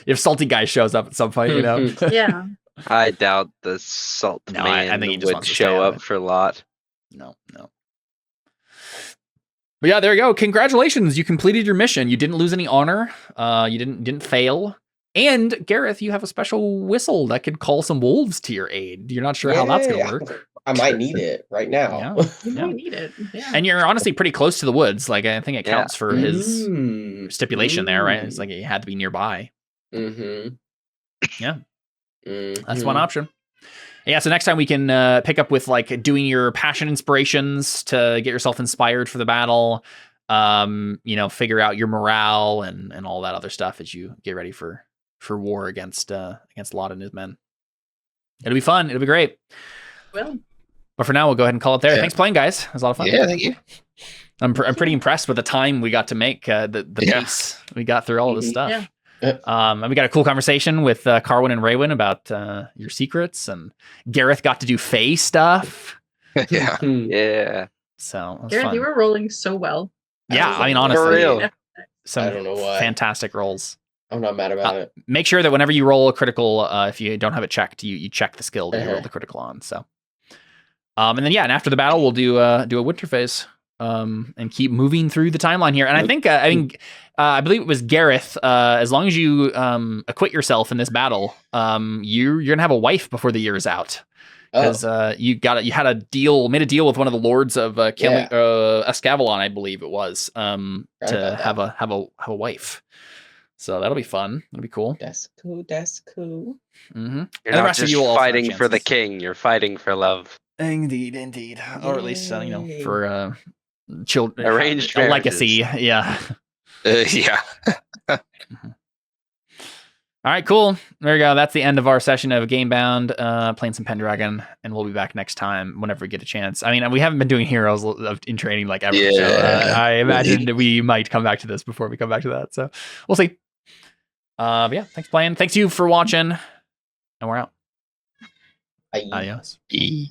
if Salty Guy shows up at some point, Yeah. I doubt the Salt Man I think he just would wants to show stay up for Lot. No. But yeah, there you go. Congratulations, you completed your mission. You didn't lose any honor. You didn't fail. And Gareth, you have a special whistle that could call some wolves to your aid. You're not sure how that's going to work. I might need it right now. You might need it. Yeah. And you're honestly pretty close to the woods. Like, I think it counts for his stipulation there, right? It's like it had to be nearby. Yeah. That's one option. Yeah, so next time we can pick up with like doing your passion inspirations to get yourself inspired for the battle. Figure out your morale and all that other stuff as you get ready for war against Lot and his men. It'll be fun. It'll be great. Well, but for now, we'll go ahead and call it there. Yeah. Thanks for playing, guys. It was a lot of fun. Yeah, thank you. I'm pretty impressed with the time we got to make, the pace we got through all of this stuff. Yeah. And we got a cool conversation with Carwin and Raywin about your secrets, and Gareth got to do Fae stuff. Yeah. So Gareth, fun. you were rolling so well. Yeah, I mean, honestly, some I don't know why. Fantastic rolls. I'm not mad about it. Make sure that whenever you roll a critical, if you don't have it checked, you check the skill that you rolled the critical on. So, and then and after the battle, we'll do a winter phase, and keep moving through the timeline here. And I think I believe it was Gareth. As long as you acquit yourself in this battle, you're gonna have a wife before the year is out. Because you made a deal with one of the lords of Escavalon, I believe it was, to have a wife. So that'll be fun. That'll be cool. That's cool. Mm-hmm. You're not just fighting for the king. You're fighting for love. Indeed. Or at least for children, arranged a legacy. Yeah. Yeah. All right, cool. There we go. That's the end of our session of Gamebound, playing some Pendragon, and we'll be back next time whenever we get a chance. I mean, we haven't been doing Heroes in training like ever, so I imagine that we might come back to this before we come back to that. So we'll see. But yeah, thanks for playing. Thanks you for watching, and we're out. Bye. Adios. E.